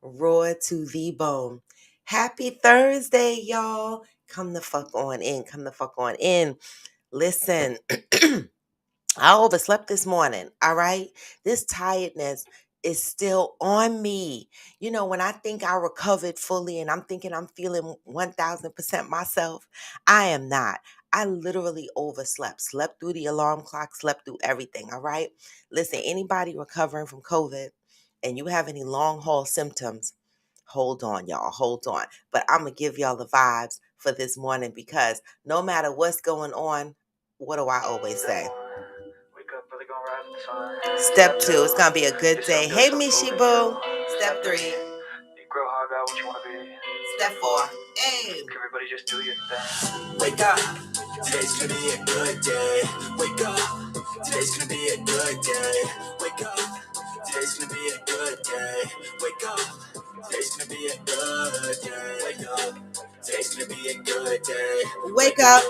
Raw to the bone. Happy Thursday, y'all. Come the fuck on in. Come the fuck on in. Listen, I overslept this morning. All right. This tiredness is still on me. You know, when I think I recovered fully and I'm thinking I'm feeling 1000% myself, I am not. I literally overslept, slept through the alarm clock, slept through everything. All right. Listen, anybody recovering from COVID and you have any long haul symptoms, hold on, y'all. Hold on. But I'm going to give y'all the vibes for this morning because no matter what's going on, what do I always say? Step two, it's gonna be a good day. Hey, Mishi Boo. Step three. Step four. Hey. Everybody just do your thing. Wake up. Today's gonna be a good day. Wake up. Today's gonna be a good day. Wake up. Today's gonna be a good day. Wake up. Today's gonna be a good day. Wake up. Today's gonna be a good day. Wake up.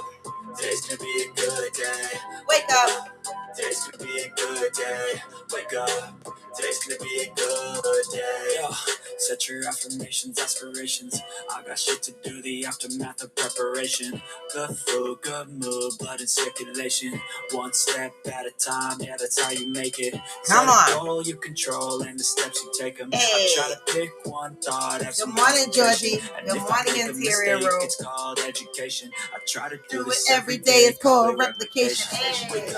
Today's gonna be a good day. Wake up. Today's gonna be a good day. Wake up. Today's gonna be a good day. Yo, set your affirmations, aspirations. I got shit to do, the aftermath of preparation. Good food, good mood, blood in circulation. One step at a time, yeah, that's how you make it. Come on. Set a goal you control and the steps you take them. Hey. I try to pick one thought. Good morning, Georgie. Good morning, Interior Room. It's called education. I try to do this every day. It's called replication. Hey.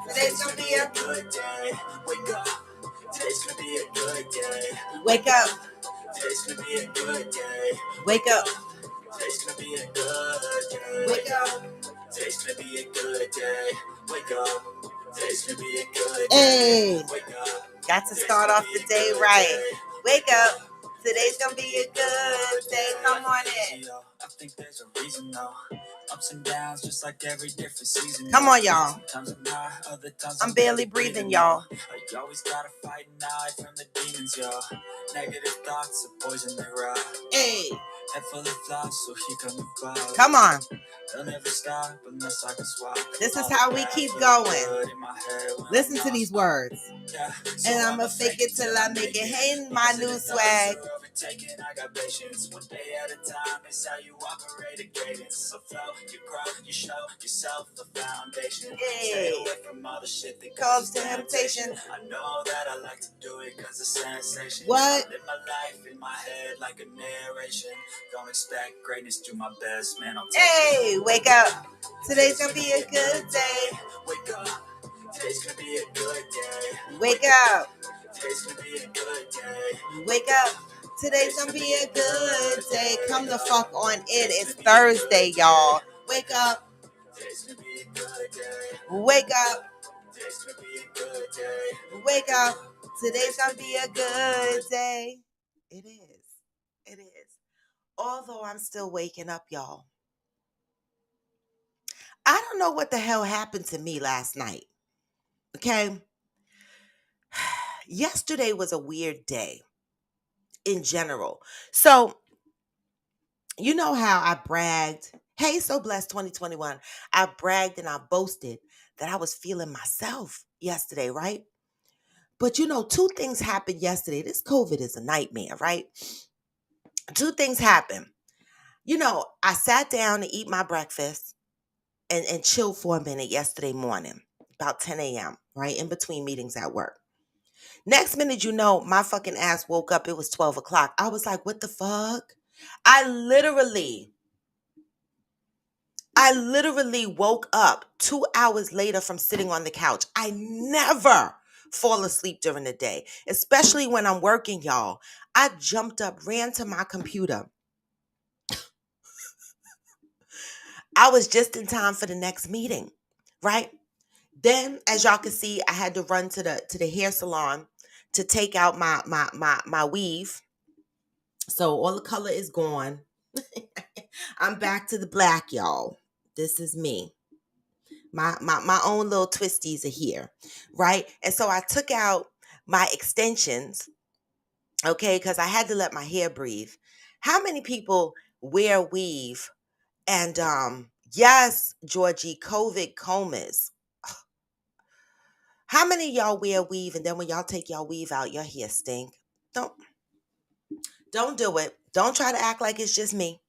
Today's gonna be a good day. Wake up. Today's gonna be a good day. Wake up. Today's gonna be a good day. Wake up. Today's gonna be a good day. Wake up. Today's gonna be a good day. Wake up. Today's gonna be a good day. Hey. Wake up. Got to start off the day right. Wake up. Today's gonna be a good day. Come on in. I think there's a reason though. Ups and downs, just like every different season. Come on, y'all. Sometimes I'm high, other times I'm barely breathing, y'all. You always gotta fight and hide from the demons, y'all. Negative thoughts are poison they rot. Hey. Head full of flies, so here come the clouds. Come on. They'll never stop unless I can swap. This is how we keep going. Listen to these words. Yeah. So and I'ma fake it till I make it. Hey, my new swag. I got patience, one day at a time. It's how you operate a cadence. So flow, you grow, you show yourself the foundation. Hey. Stay away from all the shit that causes temptation. I know that I like to do it cause it's sensation. What? I live my life in my head like a narration. Don't expect greatness, do my best, man. Hey, wake up. Today's gonna be a good day. Wake up. Today's gonna be a good day. Wake up. Today's gonna be a good day. Wake up. Today's gonna be a good day. Come the fuck on in. It's Thursday, y'all. Wake up. Today's gonna be a good day. Wake up. Today's gonna be a good day. Wake up. Today's gonna be a good day. It is. It is. Although I'm still waking up, y'all. I don't know what the hell happened to me last night. Okay. Yesterday was a weird day in general. So, you know how I bragged, hey, so blessed 2021. I bragged and I boasted that I was feeling myself yesterday, right? But you know, two things happened yesterday. This COVID is a nightmare, right? Two things happened. You know, I sat down to eat my breakfast and chill for a minute yesterday morning, about 10 a.m., right? In between meetings at work. Next minute, you know, my fucking ass woke up. It was 12 o'clock. I was like, what the fuck? I literally woke up 2 hours later from sitting on the couch. I never fall asleep during the day, especially when I'm working, y'all. I jumped up, ran to my computer. I was just in time for the next meeting, right? Then, as y'all can see, I had to run to the hair salon to take out my weave. So all the color is gone. I'm back to the black, y'all. This is me. My own little twisties are here, right? And so I took out my extensions, okay, because I had to let my hair breathe. How many people wear weave? And yes, Georgie, COVID combers. How many of y'all wear weave and then when y'all take y'all weave out, your hair stink? Don't. Don't do it. Don't try to act like it's just me.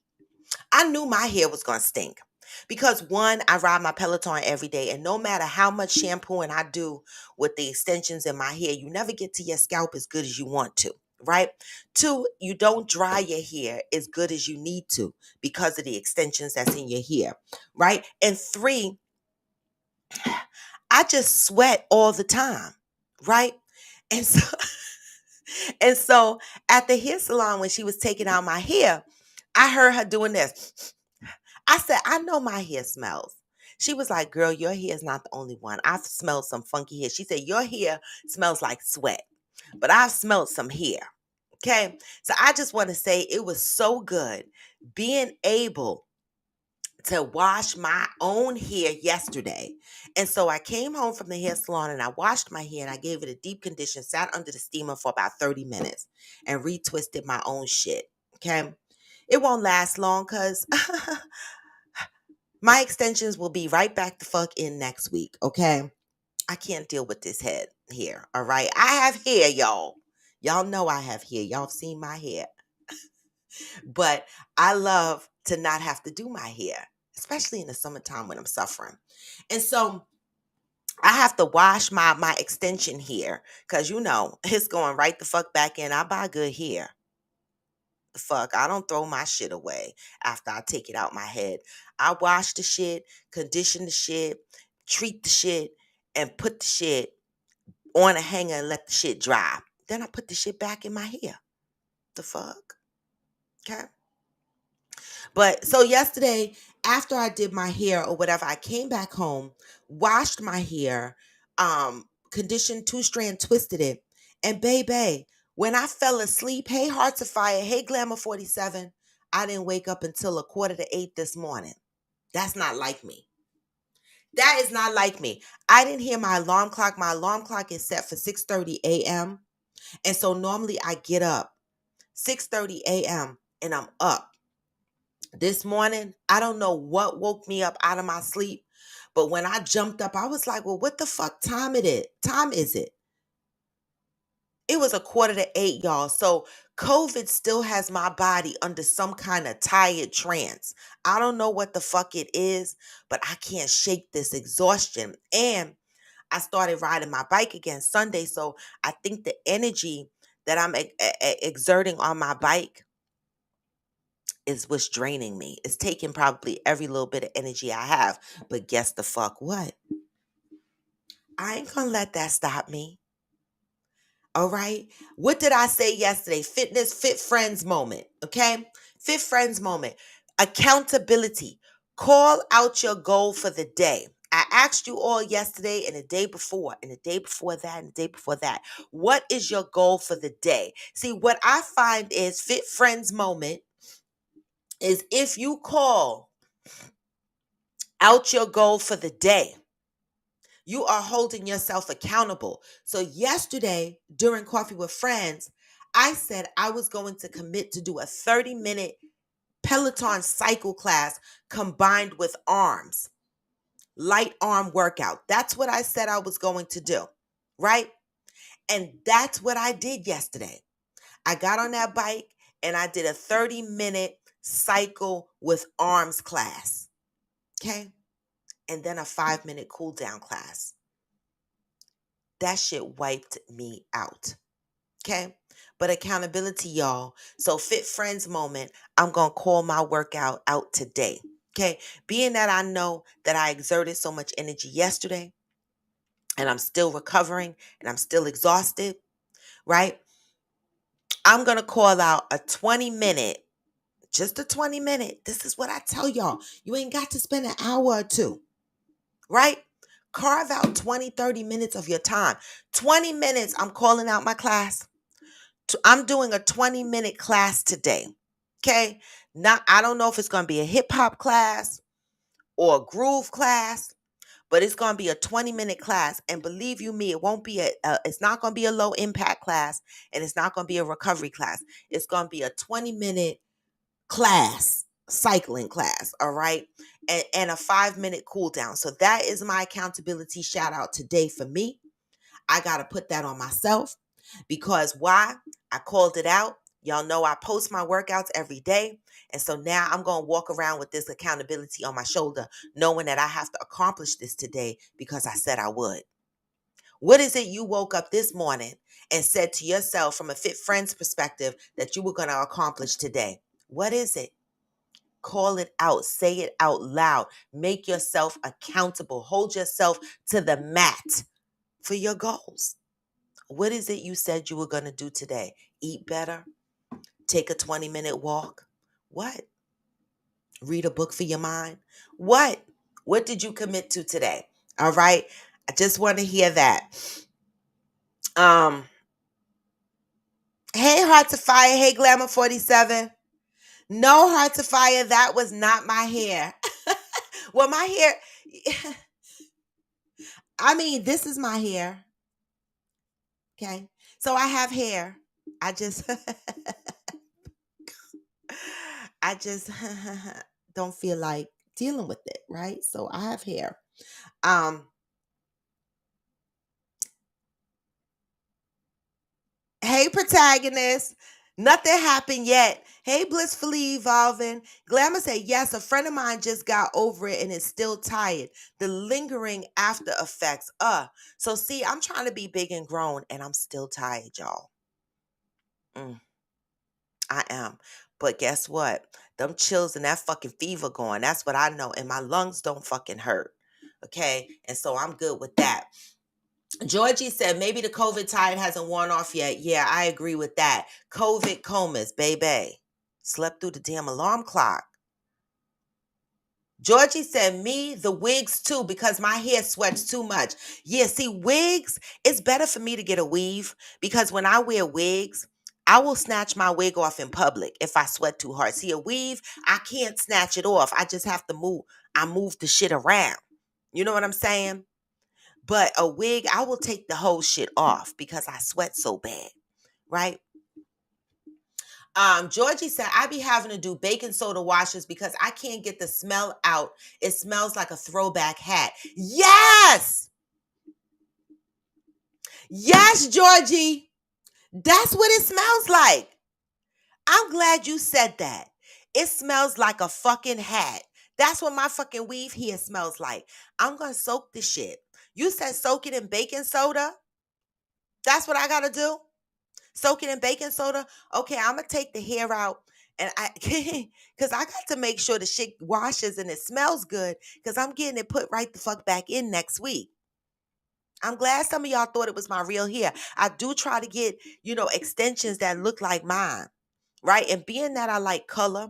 I knew my hair was going to stink because one, I ride my Peloton every day, and no matter how much shampooing I do with the extensions in my hair, you never get to your scalp as good as you want to, right? Two, you don't dry your hair as good as you need to because of the extensions that's in your hair, right? And three, I just sweat all the time, right? And so and so at the hair salon when she was taking out my hair, I heard her doing this. I said, I know my hair smells. She was like, girl, your hair is not the only one. I've smelled some funky hair. She said, your hair smells like sweat, but I've smelled some hair. Okay. So I just want to say it was so good being able to wash my own hair yesterday. And so I came home from the hair salon and I washed my hair and I gave it a deep condition, sat under the steamer for about 30 minutes and retwisted my own shit. Okay. It won't last long because my extensions will be right back the fuck in next week. Okay. I can't deal with this head here. All right. I have hair, y'all. Y'all know I have hair. Y'all have seen my hair. But I love to not have to do my hair, especially in the summertime when I'm suffering. And so I have to wash my extension hair because it's going right the fuck back in. I buy good hair. The fuck, I don't throw my shit away after I take it out my head. I wash the shit, condition the shit, treat the shit, and put the shit on a hanger and let the shit dry. Then I put the shit back in my hair. The fuck? Okay. But so yesterday, after I did my hair or whatever, I came back home, washed my hair, conditioned two-strand, twisted it, and baby, when I fell asleep, hey Hearts of Fire, hey Glamour 47, I didn't wake up until 7:45 this morning. That's not like me. That is not like me. I didn't hear my alarm clock. My alarm clock is set for 6:30 a.m. And so normally I get up 6:30 a.m. and I'm up. This morning, I don't know what woke me up out of my sleep, but when I jumped up, I was like, well, what the fuck time is it? It was 7:45, y'all. So COVID still has my body under some kind of tired trance. I don't know what the fuck it is, but I can't shake this exhaustion. And I started riding my bike again Sunday. So I think the energy that I'm exerting on my bike is what's draining me. It's taking probably every little bit of energy I have. But guess the fuck what? I ain't gonna let that stop me. All right. What did I say yesterday? Fitness, fit friends moment. Okay. Fit friends moment. Accountability. Call out your goal for the day. I asked you all yesterday and the day before, and the day before that, and the day before that. What is your goal for the day? See, what I find is fit friends moment is if you call out your goal for the day, you are holding yourself accountable. So, yesterday during Coffee with Friends, I said I was going to commit to do a 30-minute Peloton cycle class combined with arms, light arm workout. That's what I said I was going to do, right? And that's what I did yesterday. I got on that bike and I did a 30-minute cycle with arms class, okay? And then a 5-minute cool down class. That shit wiped me out. Okay. But accountability, y'all. So fit friends moment, I'm going to call my workout out today. Okay. Being that I know that I exerted so much energy yesterday and I'm still recovering and I'm still exhausted, right? I'm going to call out a 20-minute, just a 20-minute. This is what I tell y'all. You ain't got to spend an hour or two, right? Carve out 20, 30 minutes of your time. 20 minutes, I'm calling out my class. I'm doing a 20-minute class today. Okay. Now, I don't know if it's going to be a hip hop class or a groove class, but it's going to be a 20-minute class. And believe you me, it won't be it's not going to be a low impact class and it's not going to be a recovery class. It's going to be a 20-minute class, cycling class. All right. And a 5-minute cool down. So that is my accountability shout out today for me. I got to put that on myself because why? I called it out. Y'all know I post my workouts every day. And so now I'm going to walk around with this accountability on my shoulder, knowing that I have to accomplish this today because I said I would. What is it you woke up this morning and said to yourself from a Fit Friends perspective that you were going to accomplish today? What is it? Call it out. Say it out loud. Make yourself accountable. Hold yourself to the mat for your goals. What is it you said you were going to do today? Eat better? Take a 20-minute walk? What? Read a book for your mind? What? What did you commit to today? All right? I just want to hear that. Hey, Heart to Fire. Hey, Glamour 47. No, Heart to Fire, that was not my hair. Well, my hair, I mean, this is my hair. Okay. So I have hair. I just, I just don't feel like dealing with it, right? So I have hair. Hey, protagonist. Nothing happened yet. Hey, blissfully evolving. Glamour said, yes, a friend of mine just got over it and is still tired. The lingering after effects. So see, I'm trying to be big and grown and I'm still tired, y'all. I am. But guess what? Them chills and that fucking fever going. That's what I know. And my lungs don't fucking hurt. Okay. And so I'm good with that. Georgie said maybe the COVID tide hasn't worn off yet. Yeah, I agree with that. COVID comas, baby. Slept through the damn alarm clock. Georgie said me, the wigs too, because my hair sweats too much. Yeah, see, wigs, it's better for me to get a weave because when I wear wigs, I will snatch my wig off in public if I sweat too hard. See, a weave, I can't snatch it off. I just have to move. I move the shit around. You know what I'm saying? But a wig, I will take the whole shit off because I sweat so bad, right? Georgie said, I be having to do baking soda washes because I can't get the smell out. It smells like a throwback hat. Yes! Yes, Georgie. That's what it smells like. I'm glad you said that. It smells like a fucking hat. That's what my fucking weave here smells like. I'm going to soak this shit. You said soak it in baking soda? That's what I got to do? Soak it in baking soda? Okay, I'm going to take the hair out. And because I got to make sure the shit washes and it smells good because I'm getting it put right the fuck back in next week. I'm glad some of y'all thought it was my real hair. I do try to get, extensions that look like mine, right? And being that I like color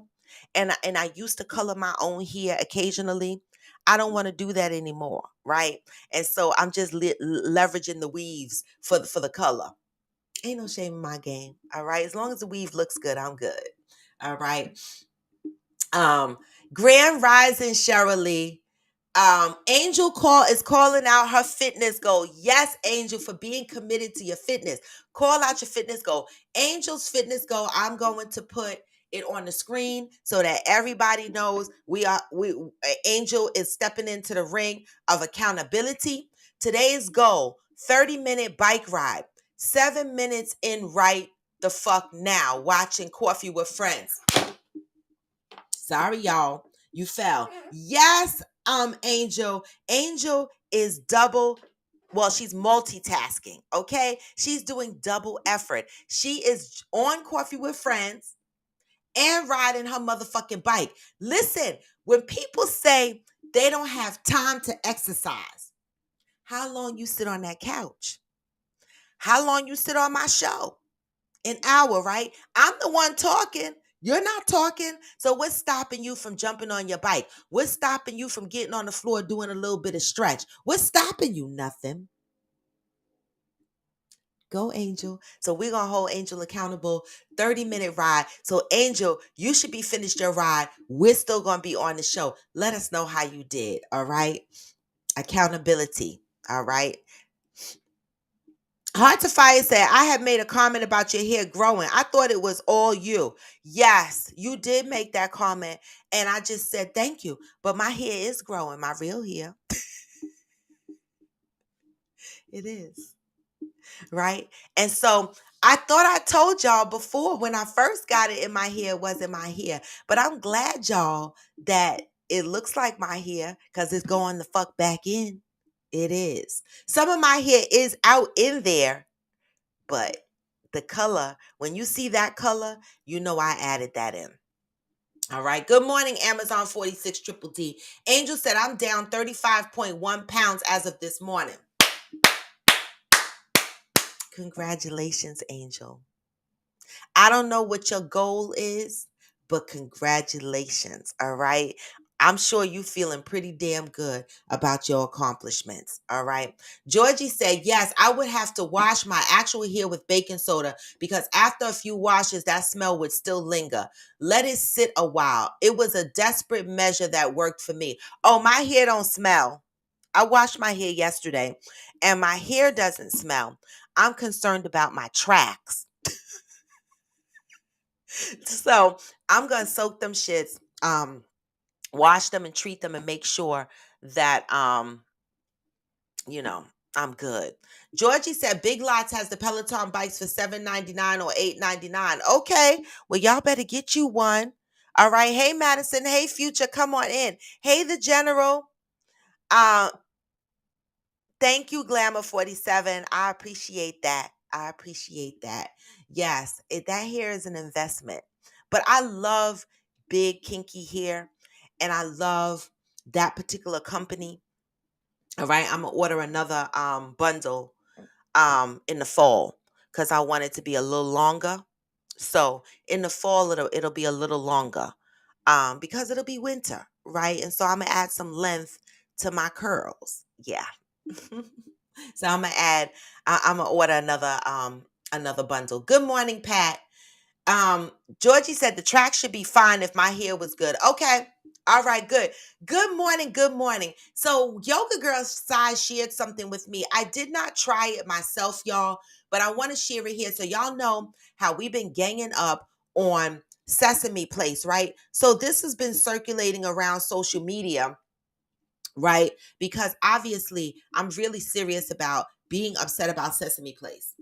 and I used to color my own hair occasionally, I don't want to do that anymore, right? And so I'm just leveraging the weaves for the color. Ain't no shame in my game, all right? As long as the weave looks good, I'm good. All right. Um, Grand Rising Cheryl Lee. Angel is calling out her fitness goal. Yes, Angel, for being committed to your fitness. Call out your fitness goal. Angel's fitness goal, I'm going to put it on the screen so that everybody knows Angel is stepping into the ring of accountability. Today's goal, 30-minute bike ride, 7 minutes in right the fuck now, watching Coffee with Friends. Sorry, y'all. You fell. Yes, Angel. Angel is she's multitasking, okay? She's doing double effort. She is on Coffee with Friends and riding her motherfucking bike. Listen, when people say they don't have time to exercise, how long you sit on that couch? How long you sit on my show? An hour, right? I'm the one talking. You're not talking. So what's stopping you from jumping on your bike? What's stopping you from getting on the floor doing a little bit of stretch? What's stopping you? Nothing. Go, Angel. So we're going to hold Angel accountable. 30-minute ride. So, Angel, you should be finished your ride. We're still going to be on the show. Let us know how you did. All right. Accountability. All right. Heart to Fire said, I have made a comment about your hair growing. I thought it was all you. Yes, you did make that comment. And I just said, thank you. But my hair is growing, my real hair. It is. Right? And so I thought I told y'all before when I first got it in my hair, it wasn't my hair. But I'm glad, y'all, that it looks like my hair because it's going the fuck back in. It is. Some of my hair is out in there, but the color, when you see that color, you know I added that in. All right. Good morning, Amazon 46 Triple D. Angel said, I'm down 35.1 pounds as of this morning. Congratulations, Angel. I don't know what your goal is, but congratulations. All right. I'm sure you feeling pretty damn good about your accomplishments. All right. Georgie said, yes, I would have to wash my actual hair with baking soda because after a few washes, that smell would still linger. Let it sit a while. It was a desperate measure that worked for me. Oh, my hair don't smell. I washed my hair yesterday and my hair doesn't smell. I'm concerned about my tracks. So I'm gonna soak them shits, wash them and treat them and make sure that you know, I'm good. Georgie said Big Lots has the Peloton bikes for $7.99 or $8.99. Okay, well y'all better get you one. All right. Hey Madison. Hey Future. Come on in. Hey the General. Uh, Thank you, Glamour 47. I appreciate that. I appreciate that. Yes, that hair is an investment. But I love big kinky hair and I love that particular company. All right. I'm gonna order another bundle in the fall because I want it to be a little longer. So in the fall it'll be a little longer. Because it'll be winter, right? And so I'm gonna add some length to my curls. Yeah. So I'm gonna I'm gonna order another bundle. Good morning, Pat. Um, Georgie said the track should be fine if my hair was good. Okay. All right, good. Good morning, good morning. So Yoga Girl Size shared something with me. I did not try it myself, y'all, but I want to share it here so y'all know how we've been ganging up on Sesame Place, right? So this has been circulating around social media, right? Because obviously I'm really serious about being upset about Sesame Place.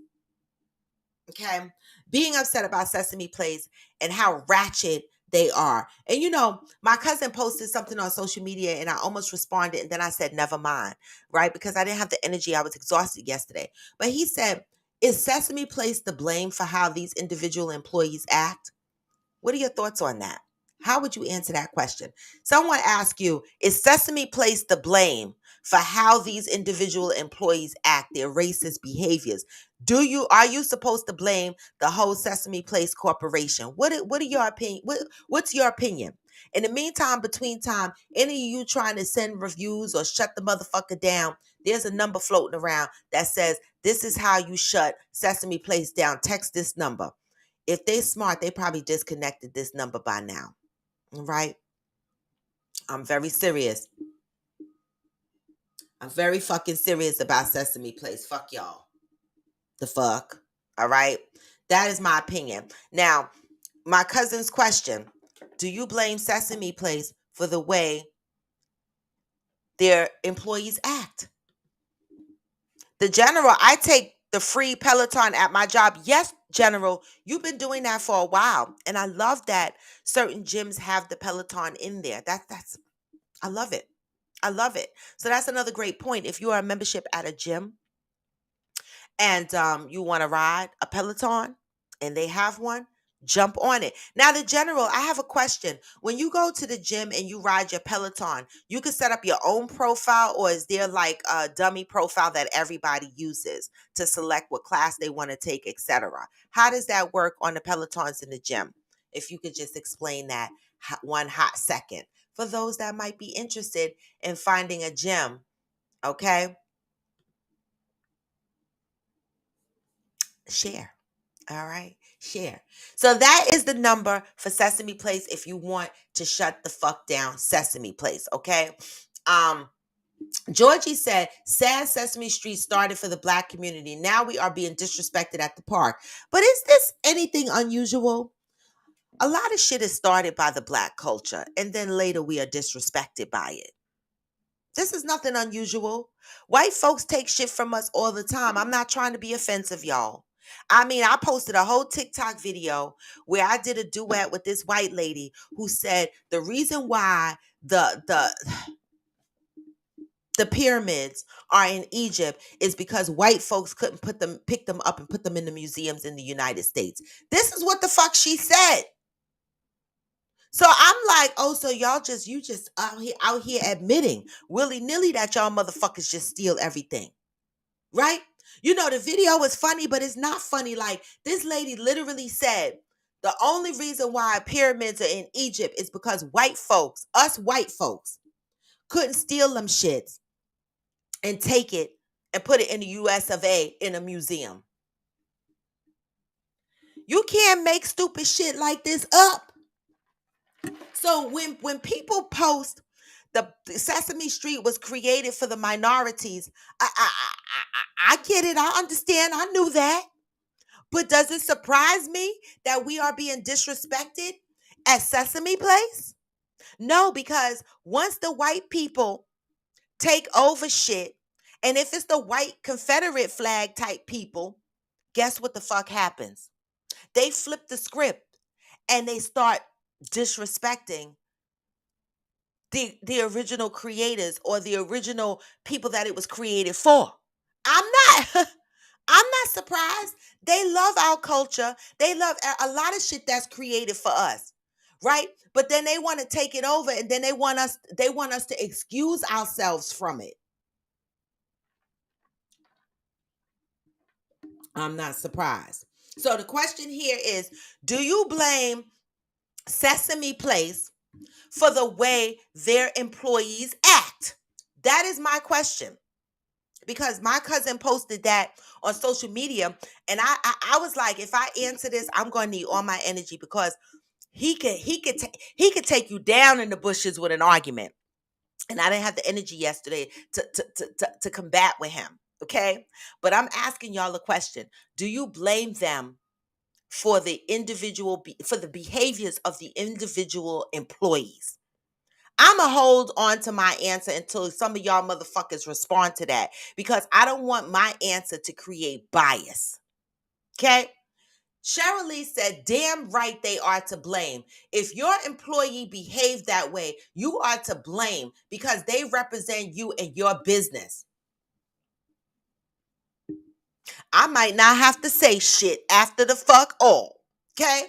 Okay. Being upset about Sesame Place and how ratchet they are. And you know, my cousin posted something on social media and I almost responded and then I said, never mind, right? Because I didn't have the energy. I was exhausted yesterday. But he said, is Sesame Place to blame for how these individual employees act? What are your thoughts on that? How would you answer that question? Someone asked you, is Sesame Place to blame for how these individual employees act, their racist behaviors? Are you supposed to blame the whole Sesame Place corporation? What are your opinion? What's your opinion? In the meantime, between time, any of you trying to send reviews or shut the motherfucker down, there's a number floating around that says this is how you shut Sesame Place down. Text this number. If they smart, they probably disconnected this number by now. Right? I'm very serious. I'm very fucking serious about Sesame Place. Fuck y'all. The fuck. All right? That is my opinion. Now, my cousin's question, do you blame Sesame Place for the way their employees act? The General, I take the free Peloton at my job. Yes, General, you've been doing that for a while. And I love that certain gyms have the Peloton in there. I love it. I love it. So that's another great point. If you are a membership at a gym and you want to ride a Peloton and they have one, jump on it. Now, the General, I have a question. When you go to the gym and you ride your Peloton, you can set up your own profile, or is there like a dummy profile that everybody uses to select what class they want to take, etc.? How does that work on the Pelotons in the gym? If you could just explain that one hot second for those that might be interested in finding a gym, okay? Share. All right, share. So that is the number for Sesame Place if you want to shut the fuck down Sesame Place, okay? Um Georgie said, sad Sesame Street started for the black community. Now we are being disrespected at the park. But is this anything unusual? A lot of shit is started by the black culture, and then later we are disrespected by it. This is nothing unusual. White folks take shit from us all the time. I'm not trying to be offensive, y'all. I mean, I posted a whole TikTok video where I did a duet with this white lady who said the reason why the pyramids are in Egypt is because white folks couldn't pick them up and put them in the museums in the United States. This is what the fuck she said. So I'm like, oh, so you just out here admitting willy-nilly that y'all motherfuckers just steal everything. Right? You know, the video was funny, but it's not funny. Like, this lady literally said, the only reason why pyramids are in Egypt is because us white folks, couldn't steal them shits and take it and put it in the US of A in a museum. You can't make stupid shit like this up. So when people post the Sesame Street was created for the minorities, I get it. I understand. I knew that. But does it surprise me that we are being disrespected at Sesame Place? No, because once the white people take over shit, and if it's the white Confederate flag type people, guess what the fuck happens? They flip the script and they start disrespecting the original creators or the original people that it was created for. I'm not I'm not surprised. They love our culture. They love a lot of shit that's created for us. Right? But then they want to take it over and then they want us to excuse ourselves from it. I'm not surprised. So the question here is, do you blame Sesame Place for the way their employees act? That is my question. Because my cousin posted that on social media, and I was like, if I answer this, I'm going to need all my energy because he could take you down in the bushes with an argument, and I didn't have the energy yesterday to combat with him. Okay, but I'm asking y'all a question: do you blame them for for the behaviors of the individual employees? I'ma hold on to my answer until some of y'all motherfuckers respond to that because I don't want my answer to create bias. Okay? Cheryl Lee said, damn right they are to blame. If your employee behaved that way, you are to blame because they represent you and your business. I might not have to say shit after the fuck all. Okay?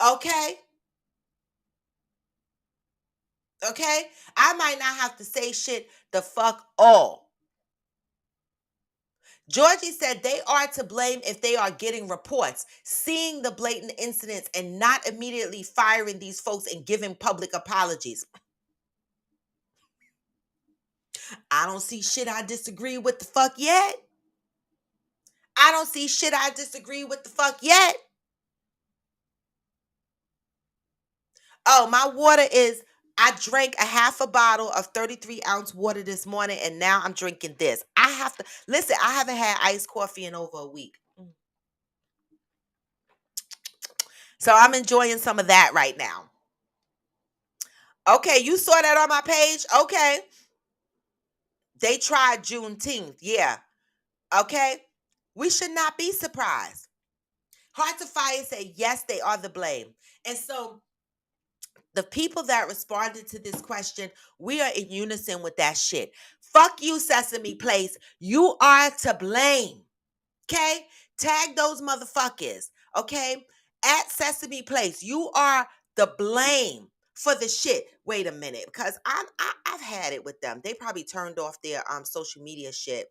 Okay? Okay? I might not have to say shit the fuck all. Georgie said they are to blame if they are getting reports, seeing the blatant incidents, and not immediately firing these folks and giving public apologies. I don't see shit I disagree with the fuck yet. I don't see shit I disagree with the fuck yet. Oh, my water is, I drank a half a bottle of 33-ounce water this morning, and now I'm drinking this. I have to, listen, I haven't had iced coffee in over a week. So I'm enjoying some of that right now. Okay, you saw that on my page? Okay. They tried Juneteenth. Yeah. Okay. We should not be surprised. Heart to Fire said, yes, they are the blame. And so the people that responded to this question, we are in unison with that shit. Fuck you, Sesame Place. You are to blame. Okay? Tag those motherfuckers. Okay? At Sesame Place, you are the blame for the shit. Wait a minute, because I've had it with them. They probably turned off their social media shit.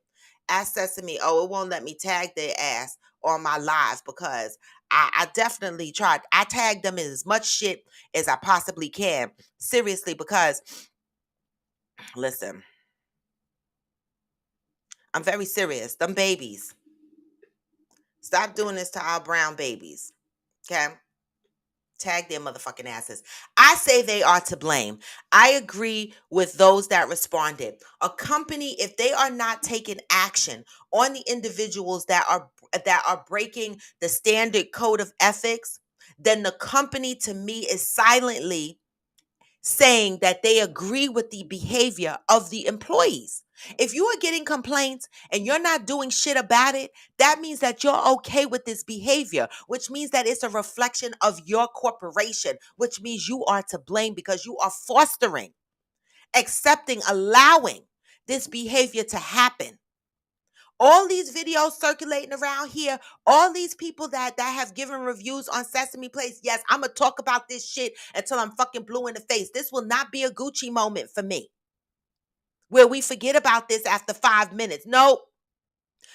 At Sesame, oh, it won't let me tag their ass on my live because I definitely tried. I tagged them in as much shit as I possibly can. Seriously, because listen, I'm very serious. Them babies. Stop doing this to our brown babies. Okay? Tag their motherfucking asses. I say they are to blame. I agree with those that responded. A company, if they are not taking action on the individuals that are breaking the standard code of ethics, then the company to me is silently saying that they agree with the behavior of the employees. If you are getting complaints and you're not doing shit about it, that means that you're okay with this behavior, which means that it's a reflection of your corporation, which means you are to blame because you are fostering, accepting, allowing this behavior to happen. All these videos circulating around here, all these people that have given reviews on Sesame Place. Yes, I'm gonna talk about this shit until I'm fucking blue in the face. This will not be a Gucci moment for me where we forget about this after 5 minutes. Nope.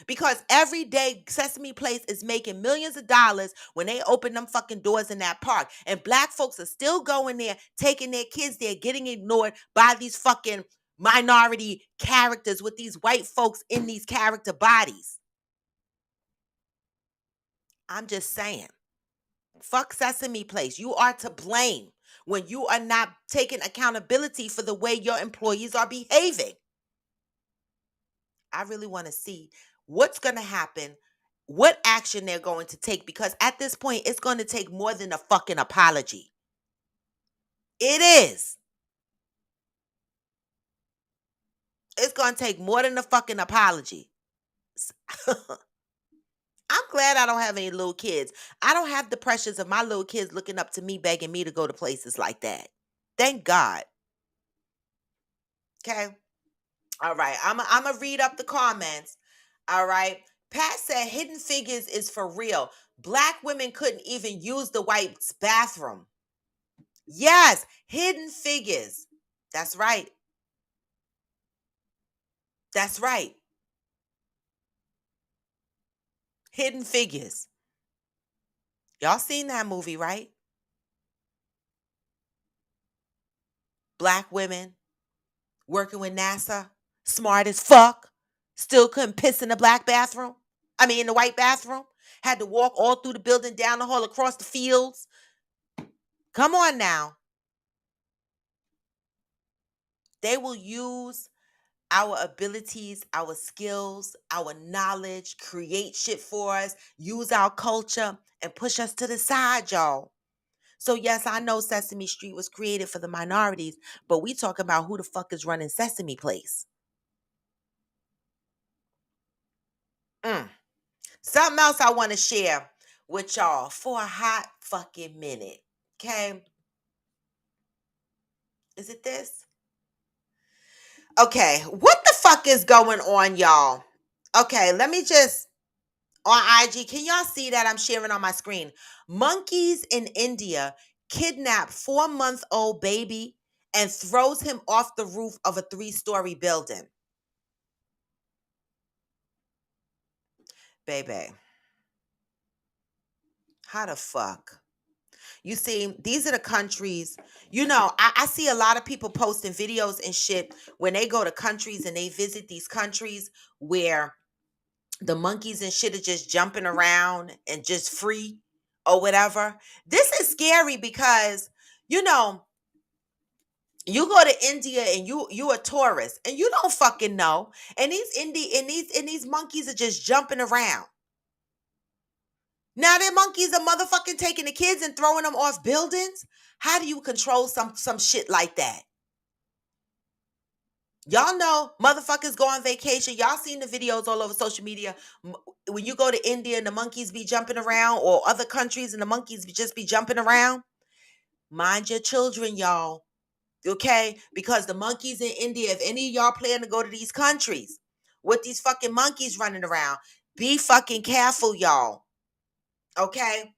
Because every day Sesame Place is making millions of dollars when they open them fucking doors in that park. And black folks are still going there, taking their kids there, getting ignored by these fucking minority characters with these white folks in these character bodies. I'm just saying. Fuck Sesame Place. You are to blame when you are not taking accountability for the way your employees are behaving. I really want to see what's going to happen, what action they're going to take, because at this point, it's going to take more than a fucking apology. It is. It's going to take more than a fucking apology. I'm glad I don't have any little kids. I don't have the pressures of my little kids looking up to me, begging me to go to places like that. Thank God. Okay. All right. I'm going to read up the comments. All right. Pat said Hidden Figures is for real. Black women couldn't even use the white's bathroom. Yes. Hidden Figures. That's right. That's right. Hidden Figures. Y'all seen that movie, right? Black women working with NASA, smart as fuck, still couldn't piss in the black bathroom. I mean, in the white bathroom. Had to walk all through the building, down the hall, across the fields. Come on now. They will use our abilities, our skills, our knowledge, create shit for us, use our culture, and push us to the side, y'all. So yes, I know Sesame Street was created for the minorities, but we talk about who the fuck is running Sesame Place. Mm. Something else I want to share with y'all for a hot fucking minute. Okay. Is it this? Okay. What the fuck is going on, y'all? Okay. Let me just, on IG, can y'all see that I'm sharing on my screen? Monkeys in India kidnap 4-month-old baby and throws him off the roof of a 3-story building. Baby. How the fuck? You see, these are the countries, I see a lot of people posting videos and shit when they go to countries and they visit these countries where the monkeys and shit are just jumping around and just free or whatever. This is scary because, you know, you go to India and you a tourist and you don't fucking know. And these monkeys are just jumping around. Now them monkeys are motherfucking taking the kids and throwing them off buildings. How do you control some shit like that? Y'all know motherfuckers go on vacation. Y'all seen the videos all over social media. When you go to India and the monkeys be jumping around, or other countries and the monkeys just be jumping around. Mind your children, y'all. Okay? Because the monkeys in India, if any of y'all plan to go to these countries with these fucking monkeys running around, be fucking careful, y'all. Okay?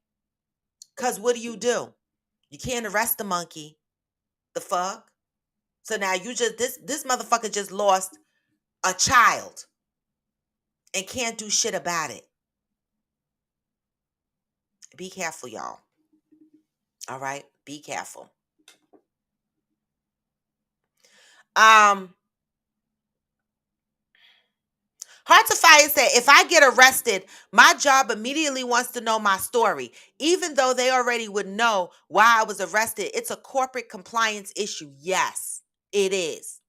Because what do? You can't arrest the monkey. The fuck? So now you just this motherfucker just lost a child and can't do shit about it. Be careful, y'all. All right? Be careful. Heart to Fire said, if I get arrested, my job immediately wants to know my story. Even though they already would know why I was arrested, it's a corporate compliance issue. Yes, it is.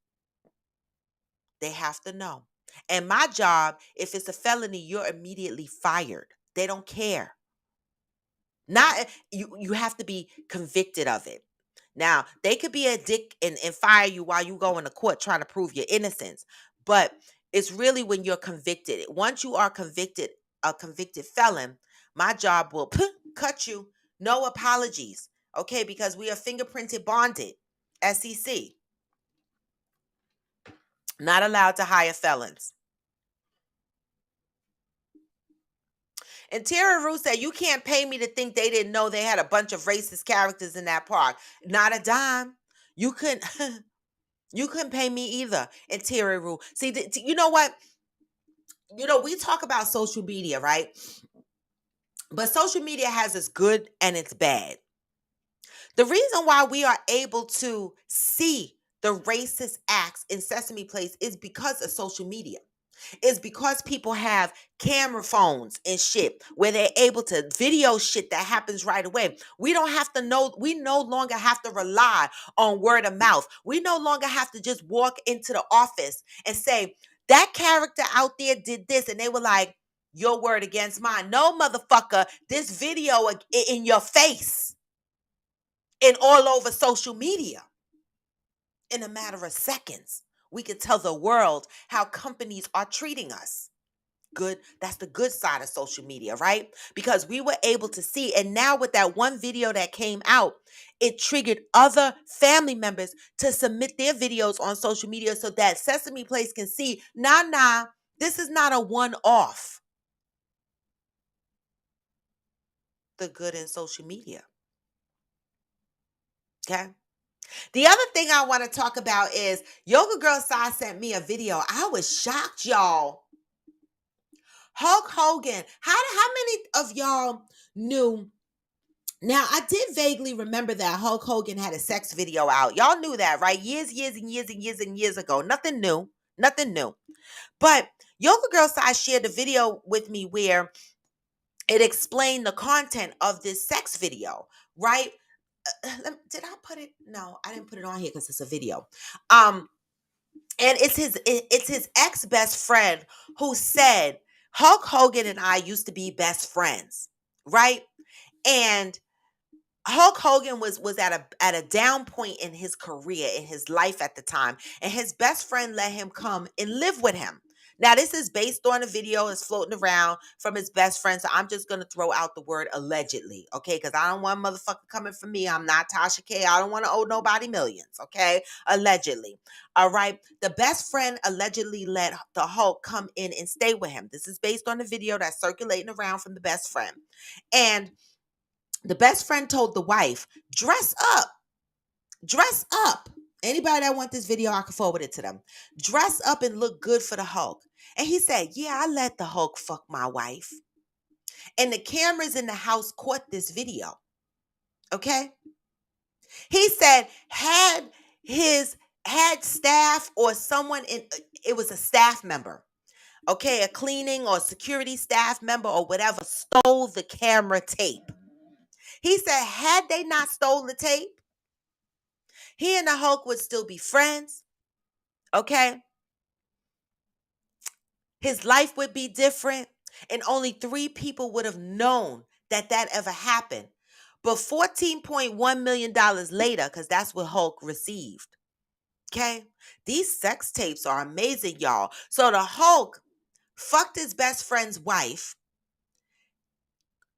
They have to know. And my job, if it's a felony, you're immediately fired. They don't care. Not you have to be convicted of it. Now, they could be a dick and fire you while you go into court trying to prove your innocence. But it's really when you're convicted. Once you are convicted, a convicted felon, my job will cut you. No apologies. Okay, because we are fingerprinted bonded. SEC. Not allowed to hire felons. And Tara Rue said, you can't pay me to think they didn't know they had a bunch of racist characters in that park. Not a dime. You couldn't you couldn't pay me either. And Tara Rue. See, you know what? We talk about social media, right? But social media has its good and its bad. The reason why we are able to see the racist acts in Sesame Place is because of social media. Is because people have camera phones and shit where they're able to video shit that happens right away. We don't have to know, we no longer have to rely on word of mouth. We no longer have to just walk into the office and say, that character out there did this. And they were like, your word against mine. No, motherfucker, this video in your face and all over social media. In a matter of seconds, we can tell the world how companies are treating us. Good. That's the good side of social media, right? Because we were able to see. And now with that one video that came out, it triggered other family members to submit their videos on social media so that Sesame Place can see, nah, this is not a one-off. The good in social media. Okay. The other thing I want to talk about is Yoga Girl Sai sent me a video. I was shocked, y'all. Hulk Hogan. How many of y'all knew? Now, I did vaguely remember that Hulk Hogan had a sex video out. Y'all knew that, right? Years and years ago. Nothing new. Nothing new. But Yoga Girl Sai shared a video with me where it explained the content of this sex video, right? Did I put it? No, I didn't put it on here because it's a video. And it's his ex-best friend who said, Hulk Hogan and I used to be best friends, right? And Hulk Hogan was at a down point in his career, in his life at the time, and his best friend let him come and live with him. Now, this is based on a video that's floating around from his best friend, so I'm just going to throw out the word allegedly, okay? Because I don't want motherfucker coming for me. I'm not Tasha K. I don't want to owe nobody millions, okay? Allegedly. All right? The best friend allegedly let the Hulk come in and stay with him. This is based on a video that's circulating around from the best friend. And the best friend told the wife, dress up. Dress up. Anybody that want this video, I can forward it to them. Dress up and look good for the Hulk. And he said, yeah, I let the Hulk fuck my wife. And the cameras in the house caught this video. Okay? He said, had staff or someone it was a staff member, okay, a cleaning or security staff member or whatever, stole the camera tape. He said, had they not stole the tape, he and the Hulk would still be friends, okay? His life would be different, and only 3 people would have known that ever happened. But $14.1 million later, because that's what Hulk received, okay? These sex tapes are amazing, y'all. So the Hulk fucked his best friend's wife.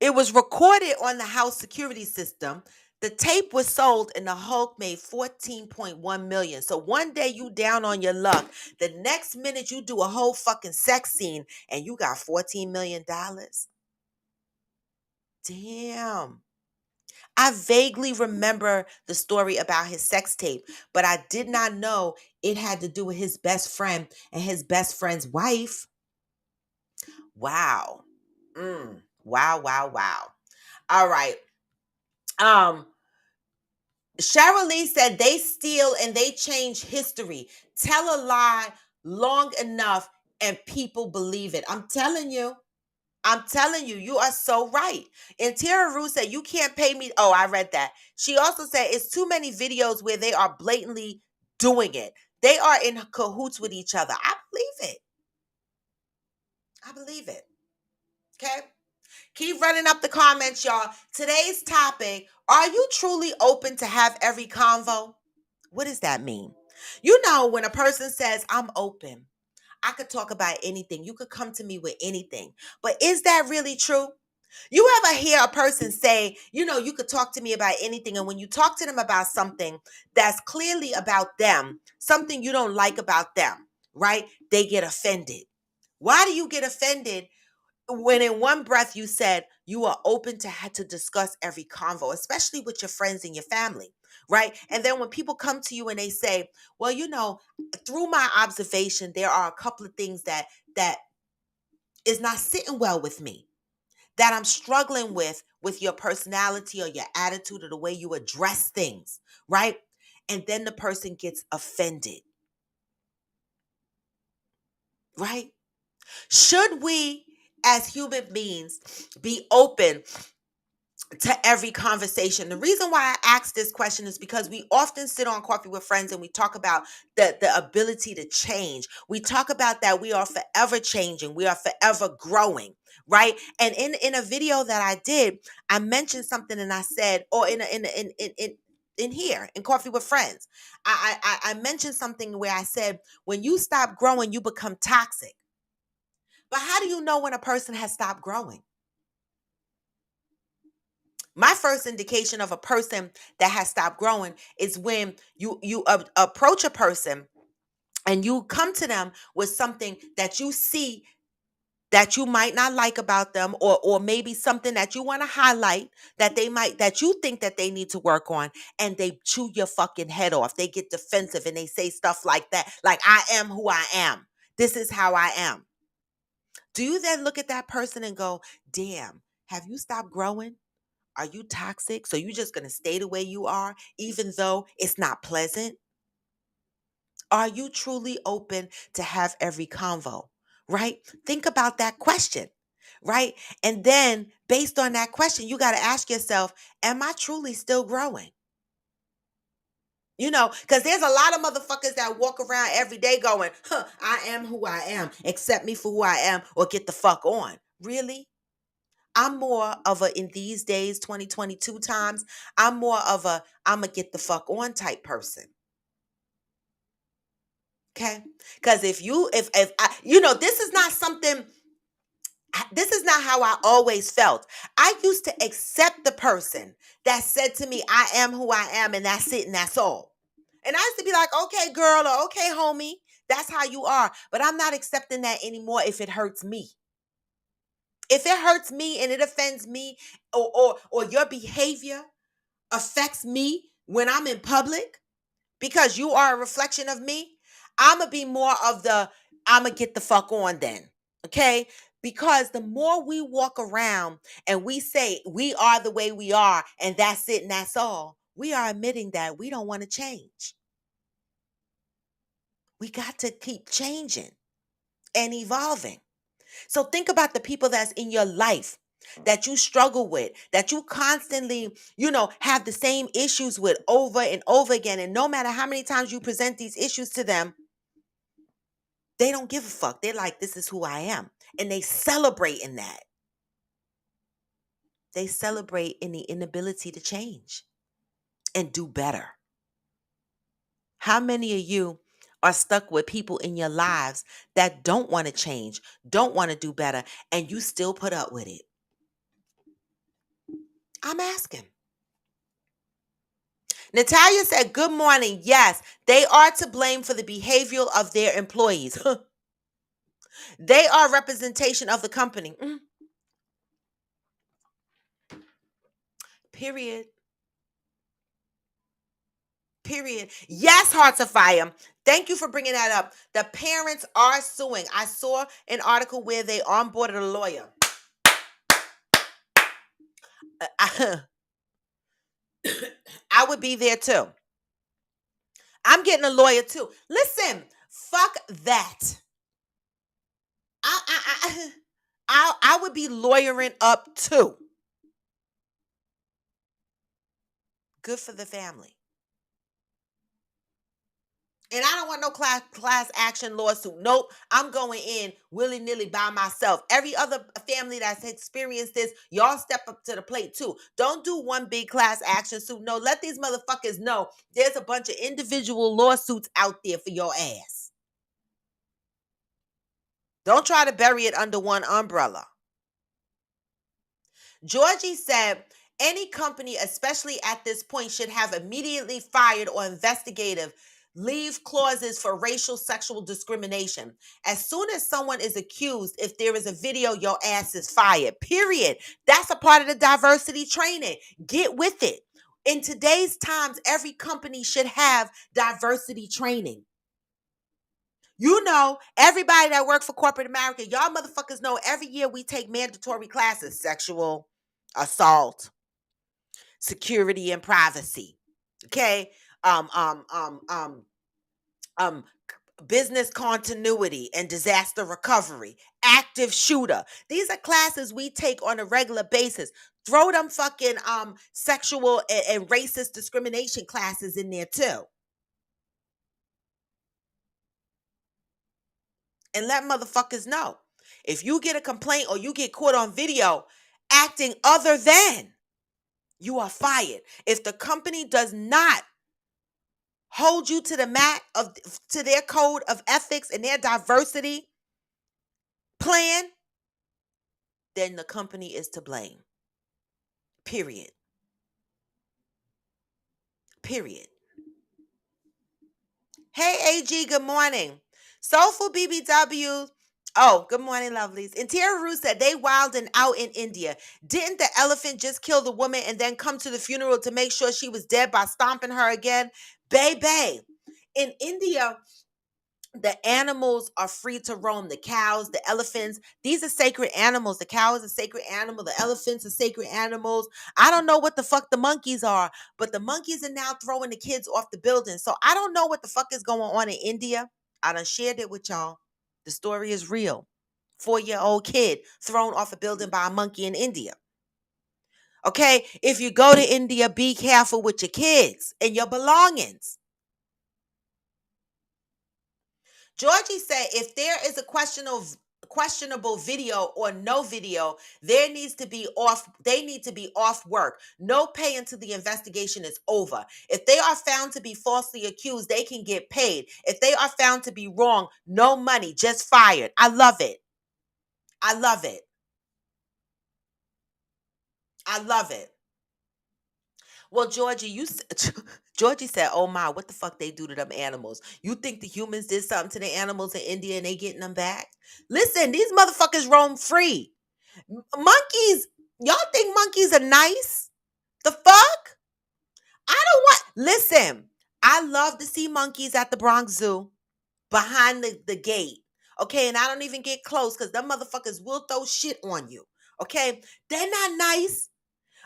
It was recorded on the house security system. The tape was sold and the Hulk made $14.1 million. So one day you down on your luck. The next minute you do a whole fucking sex scene and you got $14 million. Damn. I vaguely remember the story about his sex tape, but I did not know it had to do with his best friend and his best friend's wife. Wow. Wow. All right. Cheryl Lee said they steal and they change history. Tell a lie long enough and people believe it. I'm telling you, you are so right. And Tara Rue said, you can't pay me. Oh, I read that. She also said it's too many videos where they are blatantly doing it. They are in cahoots with each other. I believe it. Okay. Keep running up the comments, y'all. Today's topic, are you truly open to have every convo? What does that mean? You know, when a person says, I'm open, I could talk about anything. You could come to me with anything. But is that really true? You ever hear a person say, you could talk to me about anything. And when you talk to them about something that's clearly about them, something you don't like about them, right? They get offended. Why do you get offended when in one breath you said you are open to discuss every convo, especially with your friends and your family, right? And then when people come to you and they say, well, through my observation, there are a couple of things that is not sitting well with me, that I'm struggling with your personality or your attitude or the way you address things, right? And then the person gets offended, right? Should we as human beings be open to every conversation? The reason why I ask this question is because we often sit on coffee with friends and we talk about the ability to change. We talk about that we are forever changing, we are forever growing, right? And in a video that I did, I mentioned something and I said, or in here in Coffee with Friends, I mentioned something where I said, when you stop growing, you become toxic. But how do you know when a person has stopped growing? My first indication of a person that has stopped growing is when you approach a person and you come to them with something that you see that you might not like about them, or maybe something that you want to highlight that you think that they need to work on, and they chew your fucking head off. They get defensive and they say stuff like that, like, I am who I am. This is how I am. Do you then look at that person and go, damn, have you stopped growing? Are you toxic? So you're just going to stay the way you are, even though it's not pleasant? Are you truly open to have every convo? Right? Think about that question. Right? And then based on that question, you got to ask yourself, am I truly still growing? Because there's a lot of motherfuckers that walk around every day going, I am who I am. Accept me for who I am or get the fuck on. Really? I'm more of in these days, 2022 times, I'm more of I'm going to get the fuck on type person. Okay? Because if I, this is not how I always felt. I used to accept the person that said to me, I am who I am, and that's it, and that's all. And I used to be like, okay, girl, or okay, homie, that's how you are. But I'm not accepting that anymore if it hurts me. If it hurts me and it offends me, or your behavior affects me when I'm in public, because you are a reflection of me, I'm going to be more of I'm going to get the fuck on then. Okay? Because the more we walk around and we say we are the way we are and that's it and that's all, we are admitting that we don't want to change. We got to keep changing and evolving. So think about the people that's in your life that you struggle with, that you constantly, have the same issues with over and over again. And no matter how many times you present these issues to them, they don't give a fuck. They're like, this is who I am. And they celebrate in that. They celebrate in the inability to change and do better. How many of you are stuck with people in your lives that don't want to change, don't want to do better, and you still put up with it? I'm asking. Natalia said, good morning. Yes, they are to blame for the behavior of their employees. They are representation of the company. Period. Period. Yes, Hearts of Fire. Thank you for bringing that up. The parents are suing. I saw an article where they onboarded a lawyer. I would be there too. I'm getting a lawyer too. Listen, fuck that. I would be lawyering up too. Good for the family. And I don't want no class action lawsuit. Nope. I'm going in willy-nilly by myself. Every other family that's experienced this, y'all step up to the plate too. Don't do one big class action suit. No, let these motherfuckers know there's a bunch of individual lawsuits out there for your ass. Don't try to bury it under one umbrella. Georgie said any company, especially at this point, should have immediately fired or investigative leave clauses for racial sexual discrimination. As soon as someone is accused, if there is a video, your ass is fired. Period. That's a part of the diversity training. Get with it. In today's times, every company should have diversity training. You know, everybody that work for corporate America, y'all motherfuckers know every year we take mandatory classes, sexual assault, security and privacy. Okay. Um, um, um, um, um, Business continuity and disaster recovery, active shooter. These are classes we take on a regular basis. Throw them fucking sexual and racist discrimination classes in there too. And let motherfuckers know. If you get a complaint or you get caught on video acting other than, you are fired. If the company does not hold you to the mat of to their code of ethics and their diversity plan, then the company is to blame. Period. Period. Hey AG, good morning. Soulful BBW. Oh, good morning, lovelies. Interior Roo said they wilding out in India. Didn't the elephant just kill the woman and then come to the funeral to make sure she was dead by stomping her again? Baby. In India, the animals are free to roam. The cows, the elephants, these are sacred animals. The cow is a sacred animal. The elephants are sacred animals. I don't know what the fuck the monkeys are, but the monkeys are now throwing the kids off the building. So I don't know what the fuck is going on in India. I done shared it with y'all. The story is real. 4-year-old kid thrown off a building by a monkey in India. Okay, if you go to India, be careful with your kids and your belongings. Georgie said if there is a questionable video or no video, there needs to be off, they need to be off work. No pay until the investigation is over. If they are found to be falsely accused, they can get paid. If they are found to be wrong, no money, just fired. I love it. I love it. I love it. Well, Georgie, Georgie said, "Oh my, what the fuck they do to them animals? You think the humans did something to the animals in India and they getting them back? Listen, these motherfuckers roam free. Monkeys, y'all think monkeys are nice? The fuck? I don't want. Listen, I love to see monkeys at the Bronx Zoo behind the gate. Okay, and I don't even get close because them motherfuckers will throw shit on you. Okay, they're not nice.